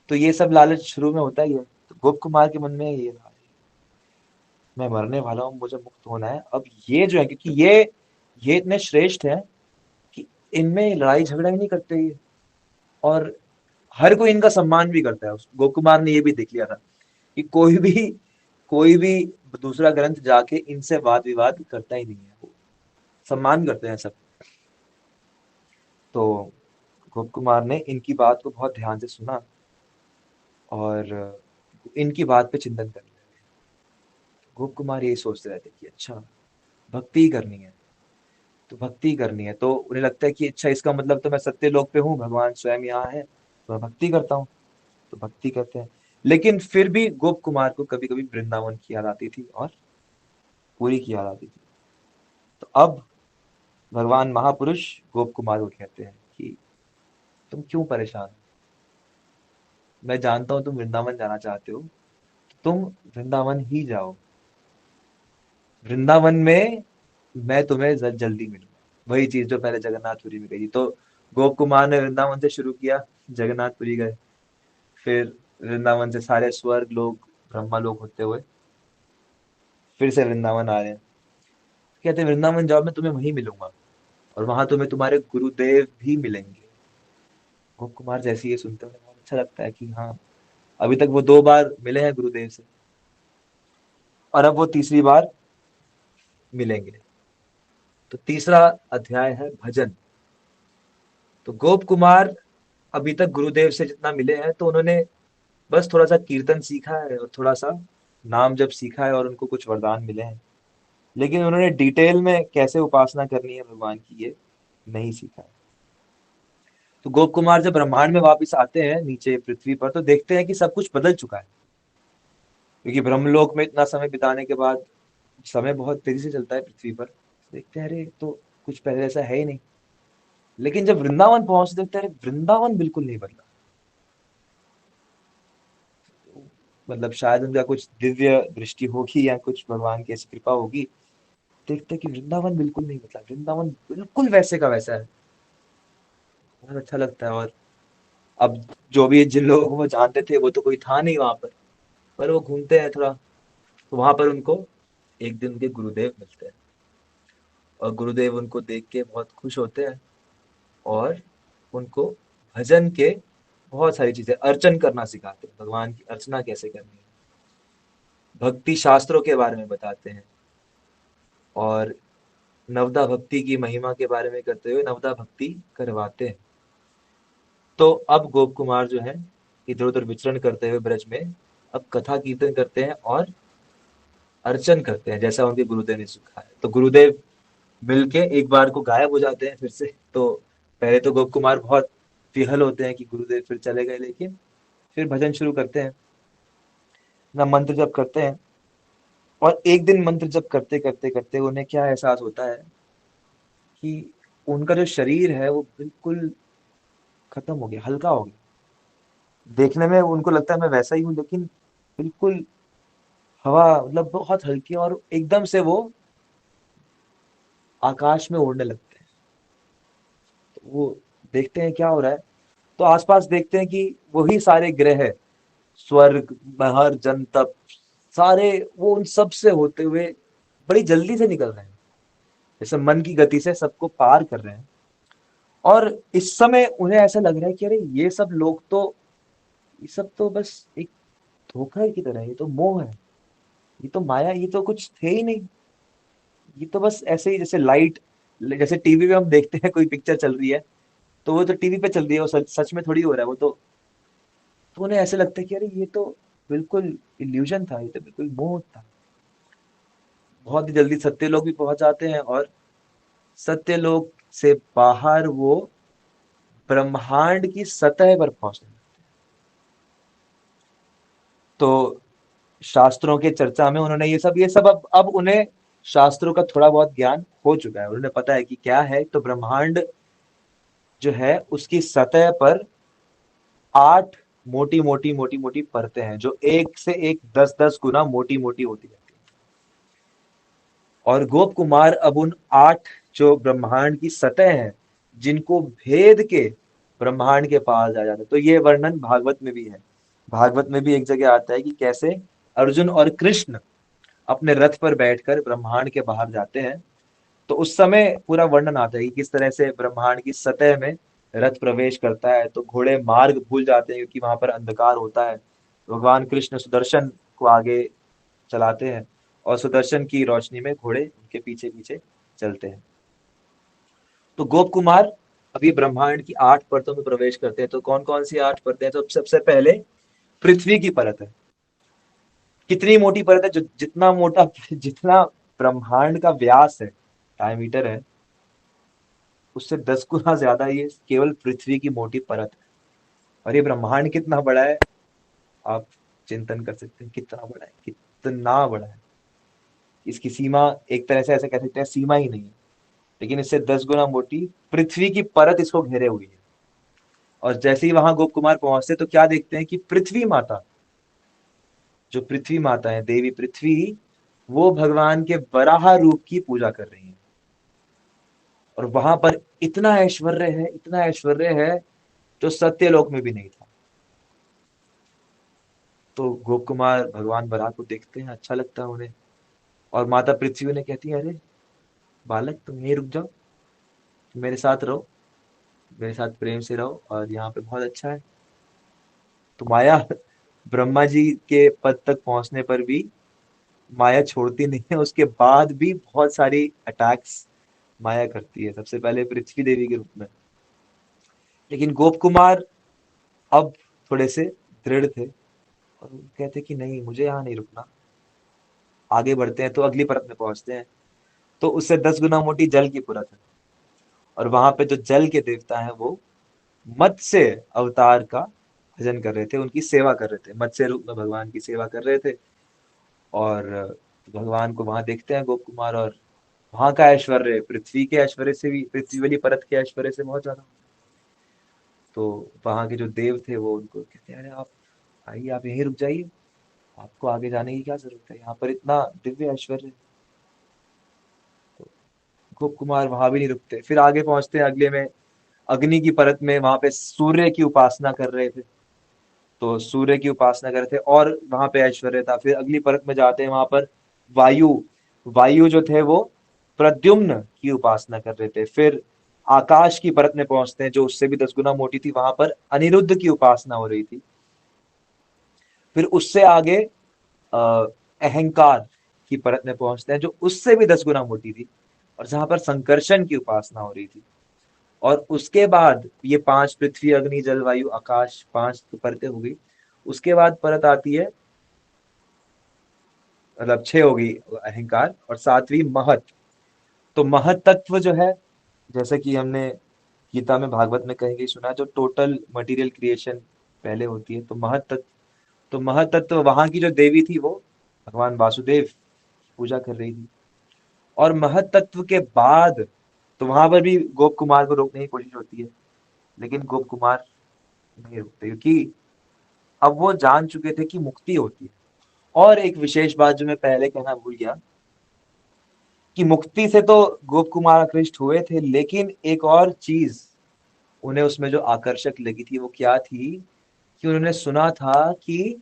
तो ये सब लालच शुरू में होता ही है। तो गोप कुमार के मन में ये था, मैं मरने वाला हूँ, मुझे मुक्त होना है। अब ये जो है, क्योंकि ये इतने श्रेष्ठ हैं कि इनमें लड़ाई झगड़ा ही नहीं करते ये, और हर कोई इनका सम्मान भी करता है। गोप कुमार ने ये भी देख लिया था कि कोई भी दूसरा ग्रंथ जाके इनसे वाद विवाद करता ही नहीं है, वो सम्मान करते हैं सब। तो गोप कुमार ने इनकी बात को बहुत ध्यान से सुना और इनकी बात पे चिंतन कर लिया। गोप कुमार यही सोचते रहते कि अच्छा, भक्ति ही करनी है, तो भक्ति करनी है। तो उन्हें लगता है कि अच्छा, इसका मतलब तो मैं सत्य लोक पे हूँ, भगवान स्वयं यहाँ है, तो मैं भक्ति करता हूँ। तो भक्ति करते हैं। लेकिन फिर भी गोप कुमार को कभी कभी वृंदावन की याद आती थी और पुरी की याद आती थी। तो अब भगवान महापुरुष गोप कुमार को कहते हैं कि तुम क्यों परेशान हो? मैं जानता हूं तुम वृंदावन जाना चाहते हो, तुम वृंदावन ही जाओ। वृंदावन में मैं तुम्हें जल्दी मिलूंगा। वही चीज जो पहले जगन्नाथपुरी में गई। तो गोप कुमार ने वृंदावन से शुरू किया, जगन्नाथपुरी गए, फिर वृंदावन से सारे स्वर्ग लोग, ब्रह्मा लोग होते हुए फिर से वृंदावन आ रहे हैं। कहते हैं वृंदावन जाओ, मैं तुम्हें वहीं मिलूंगा, और वहां तुम्हें तुम्हारे गुरुदेव भी मिलेंगे। गोप कुमार जैसे ही ये सुनते हैं, उन्हें बहुत अच्छा लगता है कि हाँ, अभी तक वो 2 बार मिले हैं गुरुदेव से, और अब वो तीसरी बार मिलेंगे। तो तीसरा अध्याय है भजन। तो गोप कुमार अभी तक गुरुदेव से जितना मिले हैं, तो उन्होंने बस थोड़ा सा कीर्तन सीखा है और थोड़ा सा नाम जप सीखा है, और उनको कुछ वरदान मिले हैं। लेकिन उन्होंने डिटेल में कैसे उपासना करनी है भगवान की, ये नहीं सीखा है। तो गोप कुमार जब ब्रह्मांड में वापस आते हैं नीचे पृथ्वी पर, तो देखते हैं कि सब कुछ बदल चुका है। क्योंकि ब्रह्मलोक में इतना समय बिताने के बाद समय बहुत तेजी से चलता है पृथ्वी पर। देखते हैं अरे, तो कुछ पहले जैसा है ही नहीं। लेकिन जब वृंदावन पहुंच देखते हैं, अरे वृंदावन बिल्कुल नहीं बदला। मतलब शायद उनका कुछ दिव्य दृष्टि होगी या कुछ भगवान की ऐसी कृपा होगी। देखते हैं कि वृंदावन बिल्कुल नहीं बदला, वृंदावन बिल्कुल वैसे का वैसा है। बहुत अच्छा लगता है। और अब जो भी जिन लोगों को वो जानते थे, वो तो कोई था नहीं वहां पर वो घूमते हैं थोड़ा, तो वहां पर उनको एक दिन उनके गुरुदेव मिलते हैं। और गुरुदेव उनको देख के बहुत खुश होते हैं और उनको भजन के बहुत सारी चीजें, अर्चन करना सिखाते हैं, भगवान की अर्चना कैसे करनी है, भक्ति शास्त्रों के बारे में बताते हैं, और नवदा भक्ति की महिमा के बारे में करते हुए नवदा भक्ति करवाते हैं। तो अब गोप कुमार जो है इधर उधर विचरण करते हुए ब्रज में अब कथा कीर्तन करते हैं और अर्चन करते हैं जैसा उनके गुरुदेव ने सिखाया। तो गुरुदेव मिलके एक बार को गायब हो जाते हैं फिर से। तो पहले तो गोप कुमार बहुत विहल होते हैं कि गुरुदेव फिर चले गए, लेकिन फिर भजन शुरू करते हैं, ना मंत्र जप करते हैं। और एक दिन मंत्र जप करते करते करते उन्हें क्या एहसास होता है कि उनका जो शरीर है वो बिल्कुल खत्म हो गया, हल्का हो गया। देखने में उनको लगता है मैं वैसा ही हूँ, लेकिन बिल्कुल हवा मतलब बहुत हल्की, और एकदम से वो आकाश में उड़ने लगते हैं। तो वो देखते हैं क्या हो रहा है, तो आसपास देखते हैं कि वही सारे ग्रह, स्वर्ग, महर, जनतप, सारे वो उन सब से होते हुए बड़ी जल्दी से निकल रहे हैं, जैसे मन की गति से सबको पार कर रहे हैं। और इस समय उन्हें ऐसा लग रहा है कि अरे ये सब तो बस एक धोखा ही की तरह है, ये तो मोह है, ये तो माया, ये तो कुछ थे ही नहीं, ये तो बस ऐसे ही जैसे लाइट, जैसे टीवी में हम देखते हैं कोई पिक्चर चल रही है तो वो तो टीवी पे चल रही है, वो सच में थोड़ी हो रहा है वो तो उन्हें ऐसे लगता है कि अरे ये तो बिल्कुल इल्यूजन था, ये तो बिल्कुल मोह था। बहुत ही जल्दी सत्यलोक भी पहुंच जाते हैं, और सत्यलोक से बाहर वो ब्रह्मांड की सतह पर पहुंचने लगते हैं। तो शास्त्रों के चर्चा में उन्होंने ये सब अब उन्हें शास्त्रों का थोड़ा बहुत ज्ञान हो चुका है, उन्हें पता है कि क्या है। तो ब्रह्मांड जो है उसकी सतह पर 8 मोटी मोटी मोटी मोटी परतें हैं, जो एक से एक 10-10 गुना मोटी मोटी होती जाती है। और गोप कुमार अब उन 8 जो ब्रह्मांड की सतह हैं, जिनको भेद के ब्रह्मांड के पास जा जाते हैं। तो ये वर्णन भागवत में भी है। भागवत में भी एक जगह आता है कि कैसे अर्जुन और कृष्ण अपने रथ पर बैठकर ब्रह्मांड के बाहर जाते हैं। तो उस समय पूरा वर्णन आता है कि किस तरह से ब्रह्मांड की सतह में रथ प्रवेश करता है, तो घोड़े मार्ग भूल जाते हैं क्योंकि वहां पर अंधकार होता है। तो भगवान कृष्ण सुदर्शन को आगे चलाते हैं, और सुदर्शन की रोशनी में घोड़े उनके पीछे पीछे चलते हैं। तो गोप कुमार अभी ब्रह्मांड की 8 परतों में प्रवेश करते हैं। तो कौन कौन सी 8 परतें हैं? तो सबसे पहले पृथ्वी की परत है। कितनी मोटी परत है? जो जितना मोटा जितना ब्रह्मांड का व्यास है, डायमीटर है, उससे 10 गुना ज्यादा ये केवल पृथ्वी की मोटी परत है। और ये ब्रह्मांड कितना बड़ा है, आप चिंतन कर सकते हैं कितना बड़ा है, कितना बड़ा है। इसकी सीमा एक तरह से ऐसे कह सकते हैं सीमा ही नहीं है, लेकिन इससे 10 गुना मोटी पृथ्वी की परत इसको घेरे हुई है। और जैसे ही वहां गोप कुमार पहुंचते तो क्या देखते हैं कि पृथ्वी माता, जो पृथ्वी माता है, देवी पृथ्वी, वो भगवान के वराह रूप की पूजा कर रही है। और वहां पर इतना ऐश्वर्य है, इतना ऐश्वर्य है, जो सत्यलोक में भी नहीं था। तो गोप कुमार भगवान बराह को देखते हैं, अच्छा लगता है उन्हें। और माता पृथ्वी उन्हें कहती है, अरे बालक तुम यहीं रुक जाओ, तुम मेरे साथ रहो, मेरे साथ प्रेम से रहो, और यहाँ पे बहुत अच्छा है। तो माया ब्रह्मा जी के पद तक पहुंचने पर भी माया छोड़ती नहीं है, उसके बाद भी बहुत सारी अटैक्स माया करती है, सबसे पहले पृथ्वी देवी के रूप में। लेकिन गोप कुमार अब थोड़े से दृढ़ थे, और वो कहते कि नहीं, मुझे यहाँ नहीं रुकना। आगे बढ़ते हैं तो अगली परत में पहुंचते हैं। तो उससे 10 गुना मोटी जल की परत है, और वहां पे जो जल के देवता हैं वो मत्स्य अवतार का भजन कर रहे थे, उनकी सेवा कर रहे थे, मत्स्य रूप में भगवान की सेवा कर रहे थे। और भगवान को वहां देखते हैं गोप कुमार, और वहां का ऐश्वर्य पृथ्वी के ऐश्वर्य से भी, पृथ्वी वाली परत के ऐश्वर्य से बहुत ज्यादा। तो वहां के जो देव थे वो उनको कहते हैं, अरे आप आइए, आप यहीं रुक जाइए, आपको आगे जाने की क्या जरूरत है, यहाँ पर इतना दिव्य ऐश्वर्य है। तो गोप कुमार वहां भी नहीं रुकते, फिर आगे पहुंचते हैं अगले में, अग्नि की परत में। वहां पे सूर्य की उपासना कर रहे थे, तो सूर्य की उपासना कर रहे थे और वहां पे ऐश्वर्य था। फिर अगली परत में जाते हैं, वहां पर वायु, वायु जो थे वो प्रद्युम्न की उपासना कर रहे थे। फिर आकाश की परत में पहुंचते हैं जो उससे भी 10 गुना मोटी थी, वहां पर अनिरुद्ध की उपासना हो रही थी। फिर उससे आगे अ, अहंकार की परत में पहुंचते हैं जो उससे भी 10 गुना मोटी थी, और जहां पर संकर्षण की उपासना हो रही थी। और उसके बाद ये पांच, पृथ्वी अग्नि जल वायु आकाश, पांच तो परतें हो गई। उसके बाद परत आती है, मतलब छह हो गई अहंकार, और सातवीं महत। तो महत तत्व जो है, जैसे कि हमने गीता में भागवत में कहीं कहीं सुना, जो टोटल मटेरियल क्रिएशन पहले होती है, तो महत तत्व। तो महत तत्व वहां की जो देवी थी वो भगवान वासुदेव पूजा कर रही थी। और महत तत्व के बाद तो वहां पर भी गोप कुमार को रोकने की कोशिश होती है, लेकिन गोप कुमार नहीं रुकते, क्योंकि अब वो जान चुके थे कि मुक्ति होती है। और एक विशेष बात जो मैं पहले कहना भूल गया, कि मुक्ति से तो गोप कुमार आकृष्ट हुए थे, लेकिन एक और चीज उन्हें उसमें जो आकर्षक लगी थी वो क्या थी, कि उन्होंने सुना था कि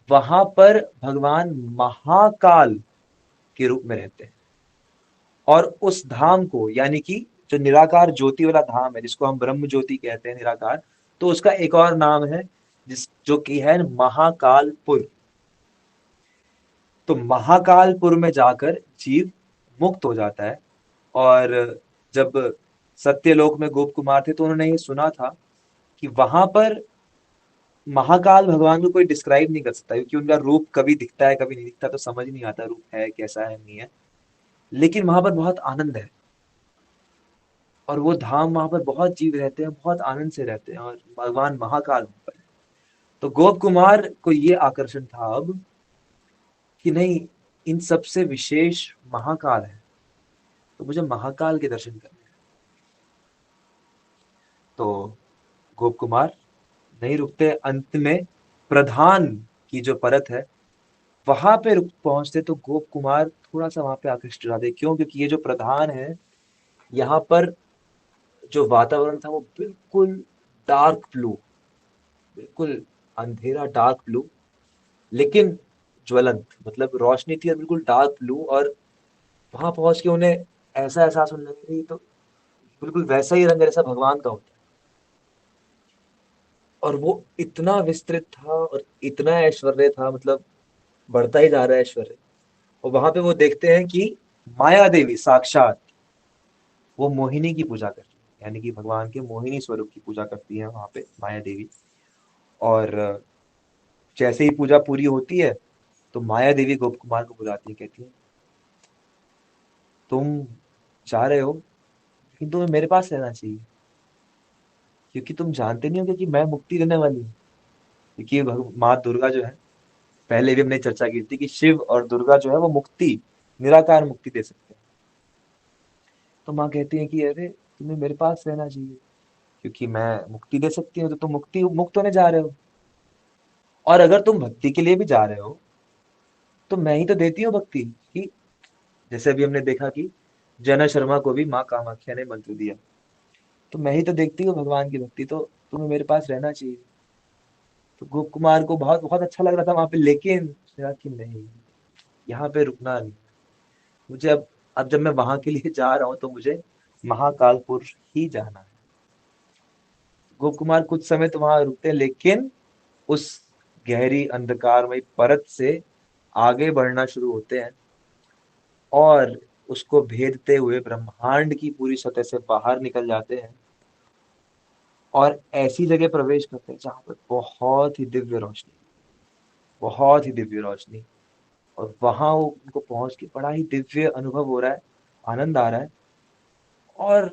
वहां पर भगवान महाकाल के रूप में रहते हैं। और उस धाम को, यानी कि जो निराकार ज्योति वाला धाम है, जिसको हम ब्रह्म ज्योति कहते हैं निराकार, तो उसका एक और नाम है जिस जो कि है महाकालपुर। तो महाकालपुर में जाकर जीव मुक्त हो जाता है। और जब सत्यलोक में गोप कुमार थे तो उन्होंने ये सुना था कि वहां पर महाकाल भगवान को कोई डिस्क्राइब नहीं कर सकता, क्योंकि उनका रूप कभी दिखता है कभी नहीं दिखता, तो समझ नहीं आता रूप है कैसा है नहीं है। लेकिन वहां पर बहुत आनंद है, और वो धाम वहां पर बहुत जीव रहते हैं, बहुत आनंद से रहते हैं, और भगवान महाकाल वहां पर है। तो गोप कुमार को ये आकर्षण था अब, कि नहीं, इन सबसे विशेष महाकाल है, तो मुझे महाकाल के दर्शन करने हैं। तो गोप कुमार नहीं रुकते, अंत में प्रधान की जो परत है वहां पे रुक पहुंचते, तो गोप कुमार थोड़ा सा वहां पे आकृष्ट हो जाते। क्यों? क्योंकि ये जो प्रधान है, यहाँ पर जो वातावरण था वो बिल्कुल डार्क ब्लू, बिल्कुल अंधेरा डार्क ब्लू, लेकिन ज्वलंत, मतलब रोशनी थी और बिल्कुल डार्क ब्लू। और वहां पहुंच के उन्हें ऐसा एहसास होने लगा कि तो बिल्कुल वैसा ही रंग जैसा भगवान का होता है। और वो इतना विस्तृत था और इतना ऐश्वर्य था, मतलब बढ़ता ही जा रहा है ऐश्वर्य। और वहां पे वो देखते हैं कि माया देवी साक्षात वो मोहिनी की पूजा करती है, यानी कि भगवान के मोहिनी स्वरूप की पूजा करती है वहां पे माया देवी। और जैसे ही पूजा पूरी होती है, तो माया देवी गोप कुमार को बुलाती है, कहती है तुम जा रहे हो, लेकिन तुम्हें मेरे पास रहना चाहिए, क्योंकि तुम जानते नहीं हो कि मैं मुक्ति देने वाली हूँ। क्योंकि माँ दुर्गा जो है, पहले भी हमने चर्चा की थी कि शिव और दुर्गा जो है वो मुक्ति, निराकार मुक्ति दे सकते हैं। तो माँ कहती है कि अरे तुम्हें मेरे पास रहना चाहिए, क्योंकि मैं मुक्ति दे सकती हूँ, तो तुम मुक्ति मुक्त होने जा रहे हो। और अगर तुम भक्ति के लिए भी जा रहे हो, तो मैं ही तो देती हूँ भक्ति की। जैसे अभी हमने देखा कि जन शर्मा को भी माँ कामाख्या ने मंत्र दिया, तो मैं ही तो देखती हूँ भगवान की भक्ति, तो तुम्हें मेरे पास रहना चाहिए। तो गोप कुमार को बहुत बहुत अच्छा लग रहा था वहां पे, लेकिन लगा कि नहीं, यहाँ पे रुकना नहीं मुझे। अब जब मैं वहां के लिए जा रहा हूँ तो मुझे महाकालपुर ही जाना है। गोप कुमार कुछ समय तो वहां रुकते हैं, लेकिन उस गहरी अंधकारमय परत से आगे बढ़ना शुरू होते हैं, और उसको भेदते हुए ब्रह्मांड की पूरी सतह से बाहर निकल जाते हैं, और ऐसी जगह प्रवेश करते हैं जहां पर बहुत ही दिव्य रोशनी, बहुत ही दिव्य रोशनी। और वहां उनको पहुंच के बड़ा ही दिव्य अनुभव हो रहा है, आनंद आ रहा है। और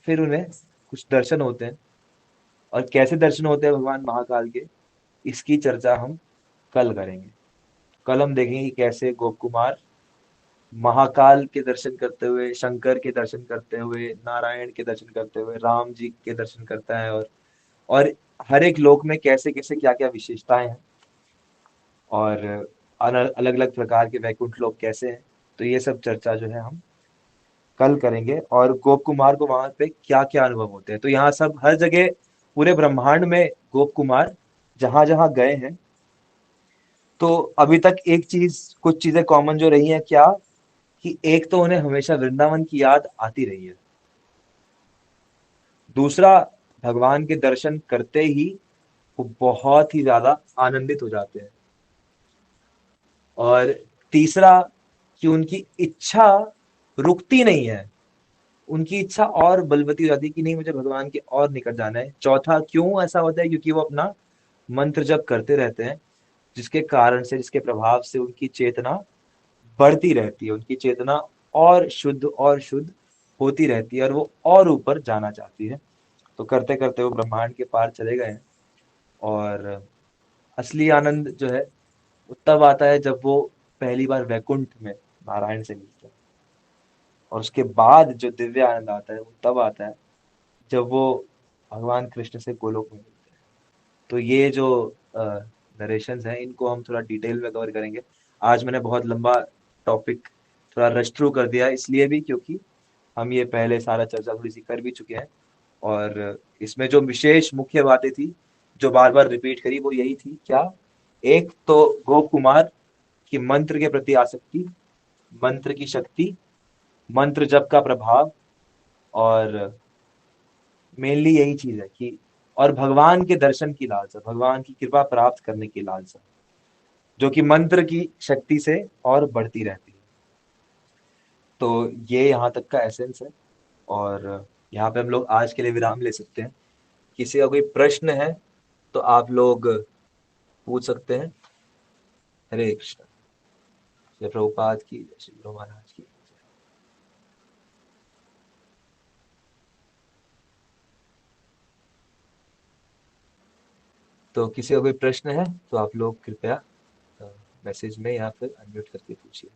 फिर उन्हें कुछ दर्शन होते हैं, और कैसे दर्शन होते हैं भगवान महाकाल के, इसकी चर्चा हम कल करेंगे। कल हम देखेंगे कि कैसे गोप कुमार महाकाल के दर्शन करते हुए, शंकर के दर्शन करते हुए, नारायण के दर्शन करते हुए, राम जी के दर्शन करता है, और हर एक लोक में कैसे कैसे क्या क्या विशेषताएं हैं, और अलग अलग प्रकार के वैकुंठ लोक कैसे हैं। तो ये सब चर्चा जो है हम कल करेंगे, और गोप कुमार को वहां पे क्या क्या अनुभव होते हैं। तो यहाँ सब हर जगह पूरे ब्रह्मांड में गोप कुमार जहां जहां गए हैं, तो अभी तक एक चीज, कुछ चीजें कॉमन जो रही हैं क्या, कि एक तो उन्हें हमेशा वृंदावन की याद आती रही है। दूसरा, भगवान के दर्शन करते ही वो बहुत ही ज्यादा आनंदित हो जाते हैं। और तीसरा, कि उनकी इच्छा रुकती नहीं है, उनकी इच्छा और बलवती हो जाती है कि नहीं, मुझे भगवान के और निकट जाना है। चौथा, क्यों ऐसा होता है? क्योंकि वो अपना मंत्र जप करते रहते हैं, जिसके कारण से, जिसके प्रभाव से उनकी चेतना बढ़ती रहती है, उनकी चेतना और शुद्ध होती रहती है, और वो और ऊपर जाना चाहती है। तो करते करते वो ब्रह्मांड के पार चले गए हैं। और असली आनंद जो है वो तब आता है जब वो पहली बार वैकुंठ में नारायण से मिलते हैं। और उसके बाद जो दिव्य आनंद आता है वो तब आता है जब वो भगवान कृष्ण से गोलोक में मिलते हैं। तो ये जो नरेशंस हैं, इनको हम थोड़ा डिटेल में कवर करेंगे। आज मैंने बहुत लंबा टॉपिक थोड़ा रश थ्रू कर दिया, इसलिए भी क्योंकि हम ये पहले सारा चर्चा थोड़ी सी कर भी चुके हैं। और इसमें जो विशेष मुख्य बातें थी जो बार बार रिपीट करी, वो यही थी क्या? एक तो गोप कुमार की मंत्र के प्रति आसक्ति, मंत्र की शक्ति, मंत्र जप का प्रभाव, और मेनली यही चीज है कि, और भगवान के दर्शन की लालसा, भगवान की कृपा प्राप्त करने की लालसा, जो कि मंत्र की शक्ति से और बढ़ती रहती है। तो ये यहाँ तक का एसेंस है। और यहाँ पे हम लोग आज के लिए विराम ले सकते हैं। किसी का कोई प्रश्न है तो आप लोग पूछ सकते हैं। हरे कृष्ण। जय प्रभुपाद की जय, श्री गुरु महाराज की। तो किसी का कोई प्रश्न है तो आप लोग कृपया मैसेज में या फिर अनम्यूट करके पूछिए।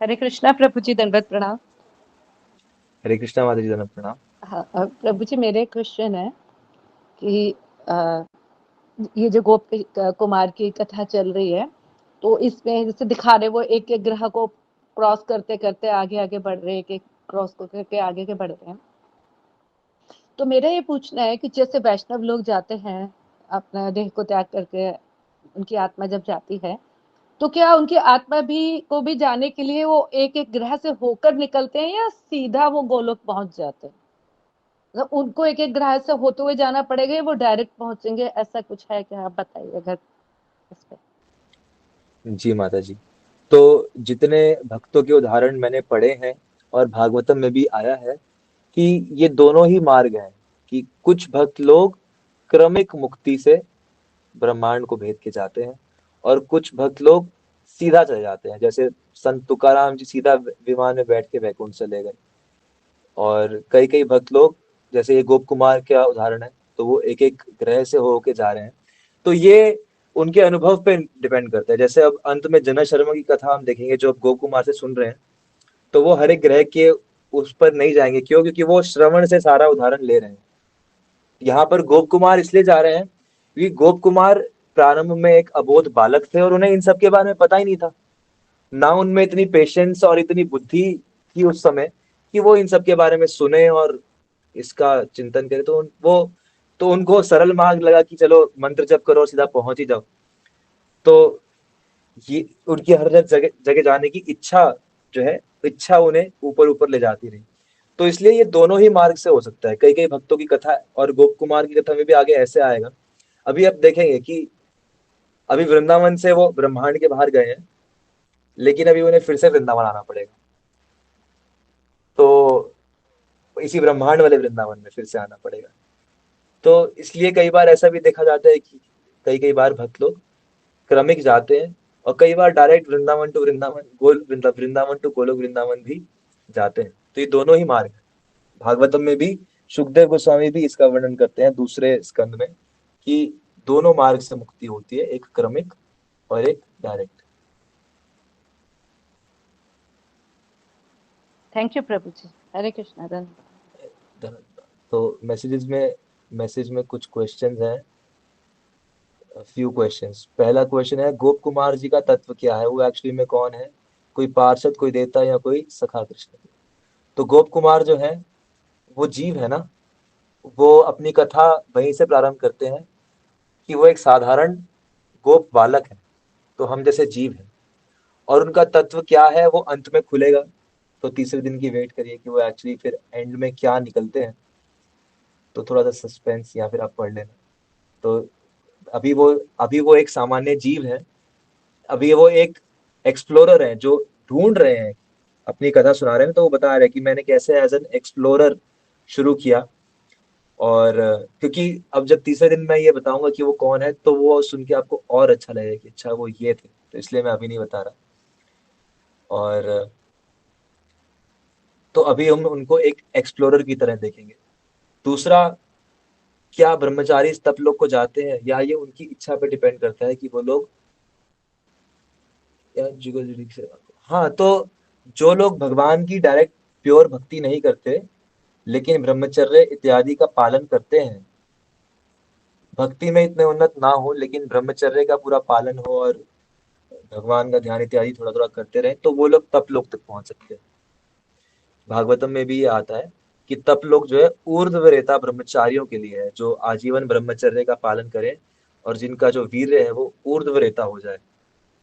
हरे कृष्णा प्रभु जी, दंडवत प्रणाम। हरे कृष्णा माता जी, धन्यवाद, प्रणाम। हाँ, प्रभु जी मेरे क्वेश्चन है कि अ, ये जो गोप कुमार की कथा चल रही है, तो इसमें जैसे दिखा रहे वो एक एक ग्रह को क्रॉस करते करते आगे आगे बढ़ रहे, एक एक क्रॉस को करके आगे के बढ़ रहे हैं। तो मेरा ये पूछना है कि जैसे वैष्णव लोग जाते हैं अपना देह को त्याग करके, उनकी आत्मा जब जाती है, तो क्या उनकी आत्मा भी को भी जाने के लिए वो एक एक ग्रह से होकर निकलते हैं या सीधा वो गोलोक पहुंच जाते हैं? मतलब उनको एक एक ग्रह से होते हुए जाना पड़ेगा या वो डायरेक्ट पहुंचेंगे, ऐसा कुछ है क्या? आप बताइए अगर इस पे। जी माता जी। तो जितने भक्तों के उदाहरण मैंने पढ़े हैं और भागवतम में भी आया है कि ये दोनों ही मार्ग हैं, कि कुछ भक्त लोग क्रमिक मुक्ति से ब्रह्मांड को भेद के जाते हैं, और कुछ भक्त लोग सीधा चले जाते हैं। जैसे संत तुकाराम जी सीधा विमान में बैठ के वैकुंठ चले गए। और कई कई भक्त लोग, जैसे ये गोप कुमार का उदाहरण है, तो वो एक एक ग्रह से होके जा रहे हैं। तो ये उनके अनुभव पे डिपेंड करता है। जैसे अब अंत में जना शर्मा की कथा हम देखेंगे, जो अब गोप कुमार से सुन रहे हैं, तो वो हर एक ग्रह के उस पर नहीं जाएंगे। क्यों? क्योंकि वो श्रवण से सारा उदाहरण ले रहे हैं। यहाँ पर गोप कुमार इसलिए जा रहे हैं क्योंकि गोप कुमार प्रारंभ में एक अबोध बालक थे और उन्हें इन सब के बारे में पता ही नहीं था। ना उनमें इतनी पेशेंस और इतनी बुद्धि थी उस समय कि वो इन सब के बारे में सुने और इसका चिंतन करे। तो उनको सरल मार्ग लगा कि चलो मंत्र जप करो और सीधा पहुंच ही जाओ। तो ये उनकी हर जगह जगह जाने की इच्छा जो है, इच्छा उन्हें ऊपर ऊपर ले जाती रही। तो इसलिए ये दोनों ही मार्ग से हो सकता है। कई कई भक्तों की कथा और गोप कुमार की कथा में भी आगे ऐसे आएगा। अभी आप देखेंगे कि अभी वृंदावन से वो ब्रह्मांड के बाहर गए हैं, लेकिन अभी उन्हें फिर से वृंदावन आना पड़ेगा। तो इसी ब्रह्मांड वाले वृंदावन में फिर से आना पड़ेगा। तो इसलिए कई बार ऐसा भी देखा जाता है कि कई कई बार भक्त लोग क्रमिक जाते हैं, और कई बार direct Vrindavan to Vrindavan, Vrindavan to Golok Vrindavan भी जाते हैं। तो ये दोनों ही मार्ग हैं। भागवतम में भी सुखदेव गोस्वामी भी इसका वर्णन करते हैं दूसरे स्कंद में, कि दोनों मार्ग से मुक्ति होती है, एक क्रमिक और एक डायरेक्ट। थैंक यू प्रभु जी। हरे कृष्णा। धन्यवाद। तो मैसेज में कुछ क्वेश्चंस हैं। Few questions. पहला क्वेश्चन है, गोप कुमार जी का तत्व क्या है, वो एक्चुअली में कौन है? कोई पार्षद, कोई देवता, या कोई सखा कृष्ण? तो गोप कुमार जो है वो जीव है ना। वो अपनी कथा वहीं से प्रारंभ करते हैं कि वो एक साधारण गोप बालक है, तो हम जैसे जीव हैं। और उनका तत्व क्या है वो अंत में खुलेगा, तो तीसरे दिन की वेट करिए कि वो एक्चुअली फिर एंड में क्या निकलते हैं। तो थोड़ा सा सस्पेंस या फिर आप पढ़ लेना। तो अभी वो अभी वो एक सामान्य जीव है। अभी वो एक एक्सप्लोरर है जो ढूंढ रहे हैं, अपनी कथा सुना रहे हैं। तो वो बता रहे हैं कि मैंने कैसे एज एन एक्सप्लोरर शुरू किया। और क्योंकि अब जब तीसरे दिन मैं ये बताऊंगा कि वो कौन है, तो वो सुन के आपको और अच्छा लगेगा कि अच्छा वो ये थे, तो इसलिए मैं अभी नहीं बता रहा। और तो अभी हम उनको एक एक्सप्लोरर की तरह देखेंगे। दूसरा, क्या ब्रह्मचारी तप लोग को जाते हैं, या ये उनकी इच्छा पे डिपेंड करता है कि वो लोग या जुगल जुग से। हाँ, तो जो लोग भगवान की डायरेक्ट प्योर भक्ति नहीं करते, लेकिन ब्रह्मचर्य इत्यादि का पालन करते हैं, भक्ति में इतने उन्नत ना हो लेकिन ब्रह्मचर्य का पूरा पालन हो और भगवान का ध्यान इत्यादि थोड़ा थोड़ा करते रहे, तो वो लोग तप लोक तक पहुंच सकते हैं। भागवतम में भी ये आता है कि तप लोक जो है ऊर्ध्वरेता ब्रह्मचारियों के लिए है, जो आजीवन ब्रह्मचर्य का पालन करें और जिनका जो वीर्य है वो ऊर्ध्वरेता हो जाए।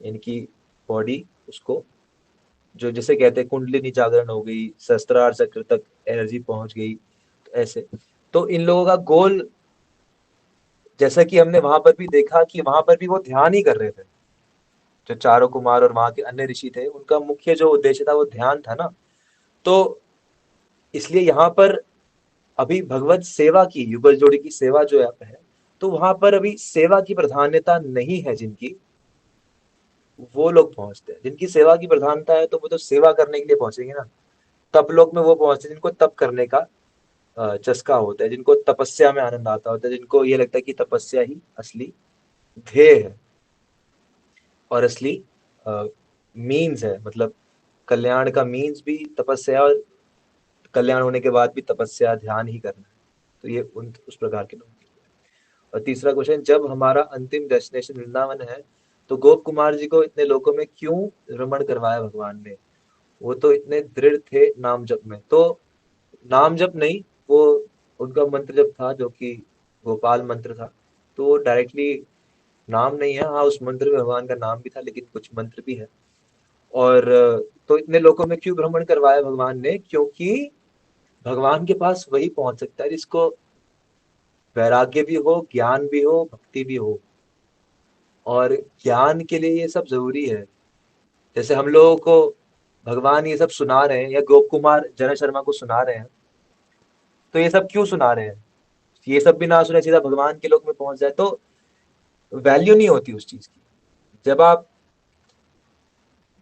इनकी बॉडी उसको, जो जिसे कहते हैं कुंडलिनी जागरण हो गई, सहस्त्रार चक्र तक एनर्जी पहुंच गई, तो ऐसे। तो इन लोगों का गोल, जैसा कि हमने वहां पर भी देखा कि वहां पर भी वो ध्यान ही कर रहे थे। जो चारों कुमार और वहां के अन्य ऋषि थे, उनका मुख्य जो उद्देश्य था वो ध्यान था ना। तो इसलिए यहाँ पर अभी भगवत सेवा की, युगल जोड़ी की सेवा जो है, तो वहां पर अभी सेवा की प्राधान्यता नहीं है जिनकी, वो लोग पहुंचते हैं। जिनकी सेवा की प्रधानता है तो वो तो सेवा करने के लिए पहुंचेंगे ना। तप लोग में वो पहुंचते हैं जिनको तप करने का चस्का होता है, जिनको तपस्या में आनंद आता होता है, जिनको ये लगता है कि तपस्या ही असली ध्येय है और असली मीन्स है। मतलब कल्याण का मीन्स भी तपस्या, और कल्याण होने के बाद भी तपस्या ध्यान ही करना है। तो ये उस प्रकार के लोग। और तीसरा क्वेश्चन, जब हमारा अंतिम डेस्टिनेशन वृंदावन है, तो गोप कुमार जी को इतने लोगों में क्यों रमण करवाया भगवान ने? वो तो इतने दृढ़ थे नाम जप में। तो नाम जप नहीं, वो उनका मंत्र जप था जो कि गोपाल मंत्र था। तो वो डायरेक्टली नाम नहीं है। हाँ, उस मंत्र में भगवान का नाम भी था, लेकिन कुछ मंत्र भी है। और तो इतने लोगों में क्यों भ्रमण करवाया भगवान ने? क्योंकि भगवान के पास वही पहुंच सकता है जिसको वैराग्य भी हो, ज्ञान भी हो, भक्ति भी हो। और ज्ञान के लिए ये सब जरूरी है। जैसे हम लोगों को भगवान ये सब सुना रहे हैं, या गोप कुमार जनक शर्मा को सुना रहे हैं, तो ये सब क्यों सुना रहे हैं? ये सब भी ना सुने, सीधा भगवान के लोक में पहुंच जाए, तो वैल्यू नहीं होती उस चीज की। जब आप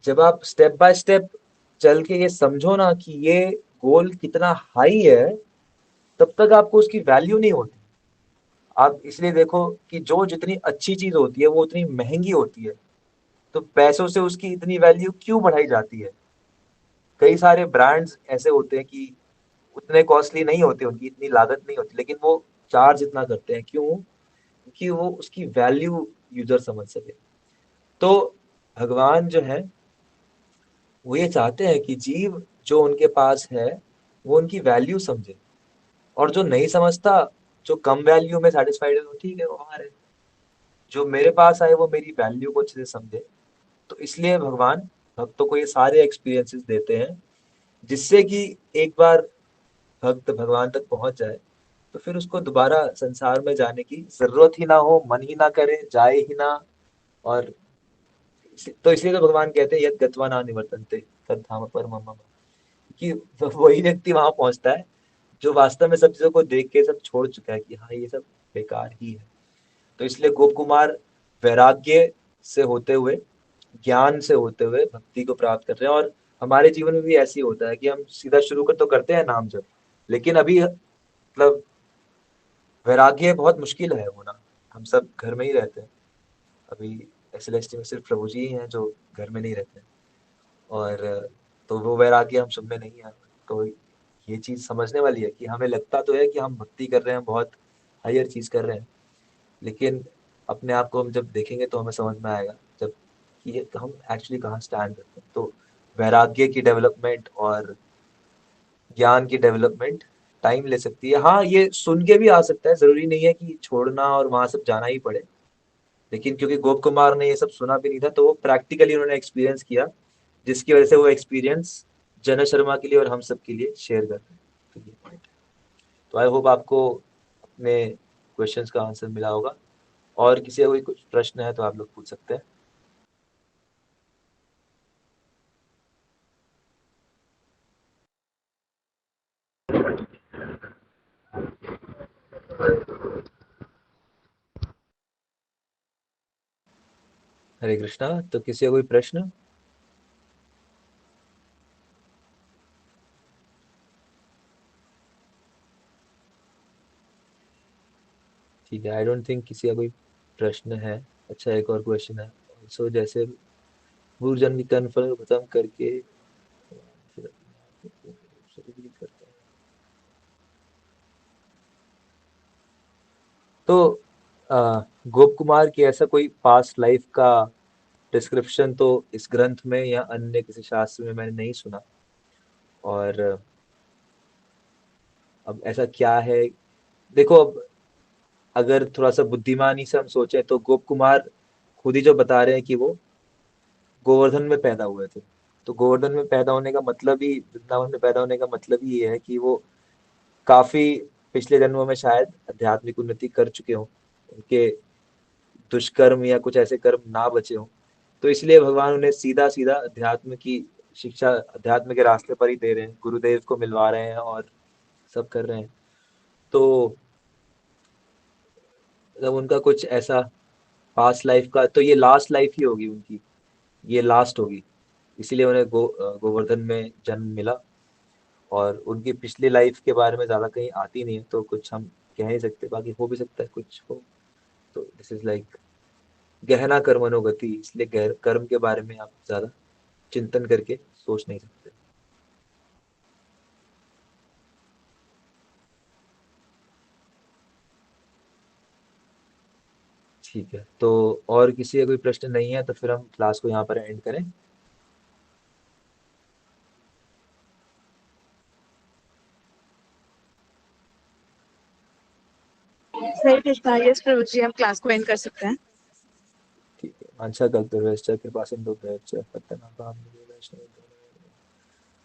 जब आप स्टेप बाय स्टेप चल के ये समझो ना कि ये गोल कितना हाई है, तब तक आपको उसकी वैल्यू नहीं होती। आप इसलिए देखो कि जो जितनी अच्छी चीज होती है वो उतनी महंगी होती है। तो पैसों से उसकी इतनी वैल्यू क्यों बढ़ाई जाती है? कई सारे ब्रांड्स ऐसे होते हैं कि उतने कॉस्टली नहीं होते, उनकी इतनी लागत नहीं होती, लेकिन वो चार्ज इतना करते हैं। क्यों? क्योंकि वो उसकी वैल्यू यूजर समझ सके। तो भगवान जो है वो ये चाहते हैं कि जीव जो उनके पास है वो उनकी वैल्यू समझे। और जो नहीं समझता, जो कम वैल्यू में सेटिस्फाइड है, वो ठीक है, वो बाहर है। जो मेरे पास आए वो मेरी वैल्यू को अच्छे से समझे। तो इसलिए भगवान भक्तों को ये सारे एक्सपीरियंसेस देते हैं, जिससे कि एक बार भक्त भगवान तक पहुंच जाए, तो फिर उसको दोबारा संसार में जाने की जरूरत ही ना हो, मन ही ना करे, जाए ही ना। और तो इसलिए तो भगवान कहते हैं यद गत्वा न निवर्तन्ते तद धाम परमम मम, कि वही व्यक्ति वहां पहुंचता है जो वास्तव में सब चीजों को देख के सब छोड़ चुका है कि हाँ ये सब बेकार ही है। तो इसलिए गोप कुमार वैराग्य से होते हुए, ज्ञान से होते हुए भक्ति को प्राप्त कर रहे हैं। और हमारे जीवन में भी ऐसे ही होता है कि हम सीधा शुरू कर तो करते हैं नाम जप, लेकिन अभी मतलब वैराग्य बहुत मुश्किल है होना। हम सब घर में ही रहते हैं अभी। एसएलएसटी में सिर्फ प्रभु जी ही हैं जो घर में नहीं रहते हैं। और तो वो वैराग्य हम सब में नहीं है। तो ये चीज समझने वाली है कि हमें लगता तो है कि हम भक्ति कर रहे हैं, बहुत हायर चीज कर रहे हैं, लेकिन अपने आप को हम जब देखेंगे तो हमें समझ में आएगा, जब कि ये हम एक्चुअली कहाँ स्टैंड करते हैं। तो वैराग्य की डेवलपमेंट और ज्ञान की डेवलपमेंट टाइम ले सकती है। हाँ, ये सुन के भी आ सकता है, जरूरी नहीं है कि छोड़ना और वहां सब जाना ही पड़े। लेकिन क्योंकि गोप कुमार ने ये सब सुना भी नहीं था, तो वो प्रैक्टिकली उन्होंने एक्सपीरियंस किया, जिसकी वजह से वो एक्सपीरियंस जनक शर्मा के लिए और हम सब के लिए शेयर कर रहे हैं। तो ये पॉइंट है। तो आई होप आपको अपने क्वेश्चंस का आंसर मिला होगा। और किसी का कोई कुछ प्रश्न है तो आप लोग पूछ सकते हैं। हरे कृष्णा। तो किसी का कोई प्रश्न? ठीक है, आई डोंट थिंक किसी का कोई प्रश्न है। अच्छा, एक और क्वेश्चन है। सो जैसे पूर्व जन्म की कर्मफल को खत्म करके फिर से reveal करते हैं। तो गोप कुमार की ऐसा कोई पास्ट लाइफ का डिस्क्रिप्शन तो इस ग्रंथ में या अन्य किसी शास्त्र में मैंने नहीं सुना। और अब ऐसा क्या है, देखो अब अगर थोड़ा सा बुद्धिमानी से हम सोचें तो गोप कुमार खुद ही जो बता रहे हैं कि वो गोवर्धन में पैदा हुए थे। तो गोवर्धन में पैदा होने का मतलब ही, वृंदावन में पैदा होने का मतलब ही ये है कि वो काफी पिछले जन्मों में शायद आध्यात्मिक उन्नति कर चुके हों, उनके दुष्कर्म या कुछ ऐसे कर्म ना बचे हों। तो इसलिए भगवान उन्हें सीधा सीधा अध्यात्म की शिक्षा, अध्यात्म के रास्ते पर ही दे रहे हैं, गुरुदेव को मिलवा रहे हैं और सब कर रहे हैं। तो जब उनका कुछ ऐसा पास्ट लाइफ का, तो ये लास्ट लाइफ ही होगी उनकी, ये लास्ट होगी। इसीलिए उन्हें गोवर्धन में जन्म मिला। और उनकी पिछली लाइफ के बारे में ज्यादा कहीं आती नहीं है, तो कुछ हम कह नहीं सकते, बाकी हो भी सकता है कुछ हो। तो दिस इज लाइक गहना कर्मणोगति, इसलिए गहर कर्म के बारे में आप ज्यादा चिंतन करके सोच नहीं सकते। ठीक है, तो और किसी का कोई प्रश्न नहीं है तो फिर हम क्लास को यहाँ पर एंड करें। सही कृष्णा, यस प्रभु जी, हम क्लास को एंड कर सकते हैं। ठीक है। वांछा कल्पतरुश्च कृपा सिंधुभ्यश्च पतितानां वैष्णवेभ्यो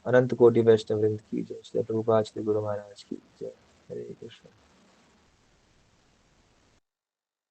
अनंत कोटि वैष्णव वृंद की जय। श्री प्रभुपाद श्री गुरु महाराज की जय। हरे कृष्ण।